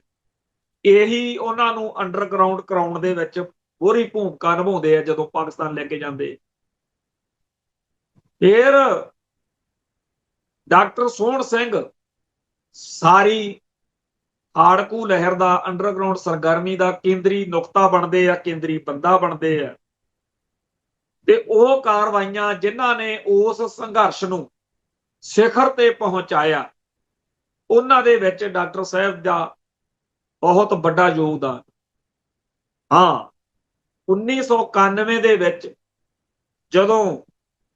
ਇਹੀ ਉਹਨਾਂ ਨੂੰ ਅੰਡਰਗਰਾਉਂਡ ਕਰਾਉਣ ਦੇ ਵਿੱਚ ਪੂਰੀ ਭੂਮਿਕਾ ਨਿਭਾਉਂਦੇ ਆ ਜਦੋਂ ਪਾਕਿਸਤਾਨ ਲੈ ਕੇ ਜਾਂਦੇ। ਫਿਰ ਡਾਕਟਰ ਸੋਹਣ ਸਿੰਘ ਸਾਰੀ ਹਾੜਕੂ ਲਹਿਰ ਦਾ ਅੰਡਰਗਰਾਉਂਡ ਸਰਗਰਮੀ ਦਾ ਕੇਂਦਰੀ ਨੁਕਤਾ ਬਣਦੇ ਆ, ਕੇਂਦਰੀ ਬੰਦਾ ਬਣਦੇ ਆ। ਤੇ ਉਹ ਕਾਰਵਾਈਆਂ ਜਿਨ੍ਹਾਂ ਨੇ ਉਸ ਸੰਘਰਸ਼ ਨੂੰ ਸਿਖਰ ਤੇ ਪਹੁੰਚਾਇਆ, ਉਹਨਾਂ ਦੇ ਵਿੱਚ ਡਾਕਟਰ ਸਾਹਿਬ ਦਾ ਬਹੁਤ ਵੱਡਾ ਯੋਗਦਾਨ। ਹਾਂ, 1991 ਦੇ ਵਿੱਚ ਜਦੋਂ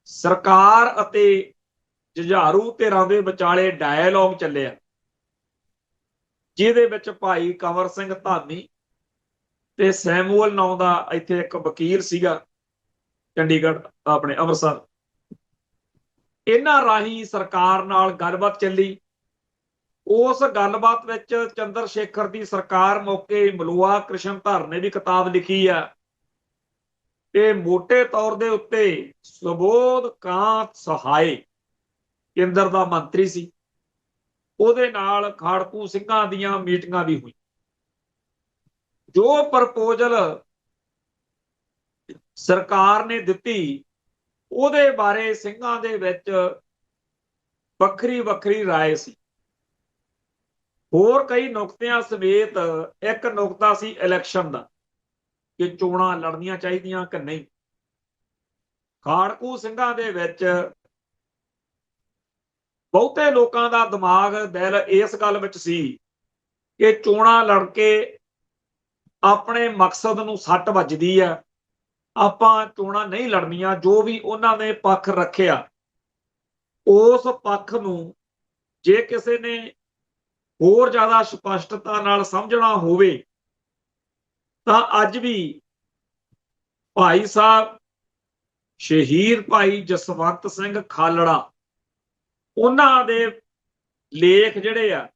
ਸਰਕਾਰ ਅਤੇ ਜੁਝਾਰੂ ਧਿਰਾਂ ਦੇ ਵਿਚਾਲੇ ਡਾਇਲੋਗ ਚੱਲਿਆ, ਜਿਹਦੇ ਵਿੱਚ ਭਾਈ ਕੰਵਰ ਸਿੰਘ ਧਾਮੀ ਤੇ ਸੈਮੂਅਲ ਨਾਂ ਦਾ ਇੱਥੇ ਇੱਕ ਵਕੀਲ ਸੀਗਾ ਚੰਡੀਗੜ੍ਹ, ਆਪਣੇ ਅੰਮ੍ਰਿਤਸਰ, ਇਹਨਾਂ ਰਾਹੀਂ ਸਰਕਾਰ ਨਾਲ ਗੱਲਬਾਤ ਚੱਲੀ। ਉਸ ਗੱਲਬਾਤ ਵਿੱਚ ਚੰਦਰ ਸ਼ੇਖਰ ਦੀ ਸਰਕਾਰ ਮੌਕੇ ਮਲੂਆ ਕ੍ਰਿਸ਼ਨਧਰ ਨੇ ਵੀ ਕਿਤਾਬ ਲਿਖੀ ਆ ਤੇ ਮੋਟੇ ਤੌਰ ਦੇ ਉੱਤੇ ਸੁਬੋਧ ਕਾਂਤ ਸਹਾਏ ਕੇਂਦਰ ਦਾ ਮੰਤਰੀ ਸੀ, ਉਹਦੇ ਨਾਲ ਖਾੜਕੂ ਸਿੰਘਾਂ ਦੀਆਂ ਮੀਟਿੰਗਾਂ ਵੀ ਹੋਈ। ਜੋ ਪ੍ਰਪੋਜ਼ਲ ਸਰਕਾਰ ਨੇ ਦਿੱਤੀ ਉਹਦੇ ਬਾਰੇ ਸਿੰਘਾਂ ਦੇ ਵਿੱਚ ਵੱਖਰੀ ਵੱਖਰੀ ਰਾਏ ਸੀ। ਹੋਰ ਕਈ ਨੁਕਤਿਆਂ ਸਮੇਤ ਇੱਕ ਨੁਕਤਾ ਸੀ ਇਲੈਕਸ਼ਨ ਦਾ, ਕਿ ਚੋਣਾਂ ਲੜਨੀਆਂ ਚਾਹੀਦੀਆਂ ਕਿ ਨਹੀਂ। ਖਾੜਕੂ ਸਿੰਘਾਂ ਦੇ ਵਿੱਚ ਬਹੁਤੇ ਲੋਕਾਂ ਦਾ ਦਿਮਾਗ ਦਿਲ ਇਸ ਗੱਲ ਵਿੱਚ ਸੀ ਕਿ ਚੋਣਾਂ ਲੜ ਕੇ ਆਪਣੇ ਮਕਸਦ ਨੂੰ ਸੱਟ ਵੱਜਦੀ ਆ, ਆਪਾਂ ਚੋਣਾਂ ਨਹੀਂ ਲੜਨੀਆਂ। ਜੋ ਵੀ ਉਹਨਾਂ ਨੇ ਪੱਖ ਰੱਖਿਆ, ਉਸ ਪੱਖ ਨੂੰ ਜੇ ਕਿਸੇ ਨੇ ਹੋਰ ਜ਼ਿਆਦਾ ਸਪਸ਼ਟਤਾ ਨਾਲ ਸਮਝਣਾ ਹੋਵੇ ਤਾਂ ਅੱਜ ਵੀ ਭਾਈ ਸਾਹਿਬ ਸ਼ਹੀਦ ਭਾਈ ਜਸਵੰਤ ਸਿੰਘ ਖਾਲੜਾ, ਉਹਨਾਂ ਦੇ ਲੇਖ ਜਿਹੜੇ ਆ,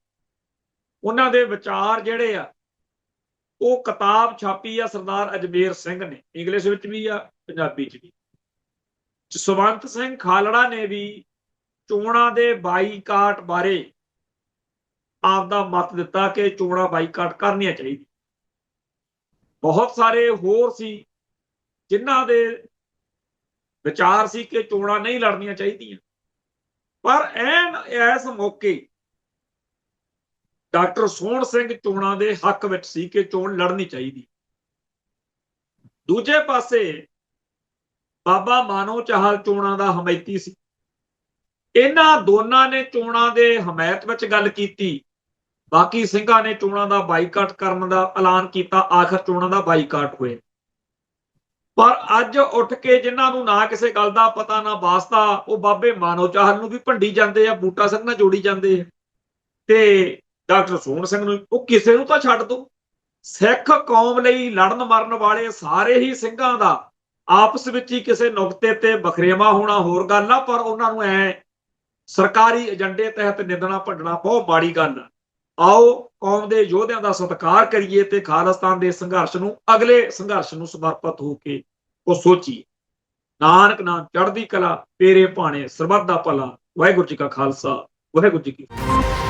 ਉਹਨਾਂ ਦੇ ਵਿਚਾਰ ਜਿਹੜੇ ਆ, ਉਹ ਕਿਤਾਬ ਛਾਪੀ ਆ ਸਰਦਾਰ ਅਜਮੇਰ ਸਿੰਘ ਨੇ, ਇੰਗਲਿਸ਼ ਵਿੱਚ ਵੀ ਆ, ਪੰਜਾਬੀ ਚ ਵੀ। ਜਸਵੰਤ ਸਿੰਘ ਖਾਲੜਾ ਨੇ ਵੀ ਚੋਣਾਂ ਦੇ ਬਾਈਕਾਟ ਬਾਰੇ ਆਪਦਾ ਮਤ ਦਿੱਤਾ ਕਿ ਚੋਣਾਂ ਬਾਈਕਾਟ ਕਰਨੀਆਂ ਚਾਹੀਦੀਆਂ। ਬਹੁਤ ਸਾਰੇ ਹੋਰ ਸੀ ਜਿਨ੍ਹਾਂ ਦੇ ਵਿਚਾਰ ਸੀ ਕਿ ਚੋਣਾਂ ਨਹੀਂ ਲੜਨੀਆਂ ਚਾਹੀਦੀਆਂ। ਪਰ ਐਨ ਇਸ ਮੌਕੇ ਡਾਕਟਰ ਸੋਹਣ ਸਿੰਘ ਚੋਣਾਂ ਦੇ ਹੱਕ ਵਿੱਚ ਸੀ ਕਿ ਚੋਣ ਲੜਨੀ ਚਾਹੀਦੀ। ਦੂਜੇ ਪਾਸੇ ਬਾਬਾ ਮਾਨੋ ਚਾਹਲ ਚੋਣਾਂ ਦਾ ਹਮਾਇਤੀ ਸੀ। ਇਹਨਾਂ ਦੋਨਾਂ ਨੇ ਚੋਣਾਂ ਦੇ ਹਮਾਇਤ ਵਿੱਚ ਗੱਲ ਕੀਤੀ, ਬਾਕੀ ਸਿੰਘਾਂ ਨੇ ਚੋਣਾਂ ਦਾ ਬਾਈਕਾਟ ਕਰਨ ਦਾ ਐਲਾਨ ਕੀਤਾ। ਆਖਰ ਚੋਣਾਂ ਦਾ ਬਾਈਕਾਟ ਹੋਏ। ਪਰ ਅੱਜ ਉੱਠ ਕੇ ਜਿਨ੍ਹਾਂ ਨੂੰ ਨਾ ਕਿਸੇ ਗੱਲ ਦਾ ਪਤਾ ਨਾ ਵਾਸਤਾ, ਉਹ ਬਾਬੇ ਮਾਨੋ ਚਾਹਲ ਨੂੰ ਵੀ ਭੰਡੀ ਜਾਂਦੇ ਆ, ਬੂਟਾ ਸਿੰਘ ਨਾਲ ਜੋੜੀ ਜਾਂਦੇ ਆ, ਤੇ ਡਾਕਟਰ ਸੋਹਣ ਸਿੰਘ ਨੂੰ। ਉਹ ਕਿਸੇ ਨੂੰ ਤਾਂ ਛੱਡ ਦੋ, ਸਿੱਖ ਕੌਮ ਲਈ ਲੜਨ ਮਰਨ ਵਾਲੇ ਸਾਰੇ ਹੀ ਸਿੰਘਾਂ ਦਾ ਆਪਸ ਵਿੱਚ ਹੀ ਕਿਸੇ ਨੁਕਤੇ ਤੇ ਵਖਰੇਵਾ ਹੋਣਾ ਹੋਰ ਗੱਲ ਆ, ਪਰ ਉਹਨਾਂ ਨੂੰ ਸਰਕਾਰੀ ਏਜੰਡੇ ਤਹਿਤ ਨਿੰਦਣਾ ਭੰਡਣਾ ਬਹੁਤ ਮਾੜੀ ਗੱਲ ਆ। ਆਓ ਕੌਮ ਦੇ ਯੋਧਿਆਂ ਦਾ ਸਤਿਕਾਰ ਕਰੀਏ ਤੇ ਖਾਲਿਸਤਾਨ ਦੇ ਸੰਘਰਸ਼ ਨੂੰ, ਅਗਲੇ ਸੰਘਰਸ਼ ਨੂੰ ਸਮਰਪਿਤ ਹੋ ਕੇ ਉਹ ਸੋਚੀਏ। ਨਾਨਕ ਨਾਮ ਚੜ੍ਹਦੀ ਕਲਾ, ਤੇਰੇ ਭਾਣੇ ਸਰਬੱਤ ਦਾ ਭਲਾ। ਵਾਹਿਗੁਰੂ ਜੀ ਕਾ ਖਾਲਸਾ, ਵਾਹਿਗੁਰੂ ਜੀ ਕੀ ਫਤਿਹ।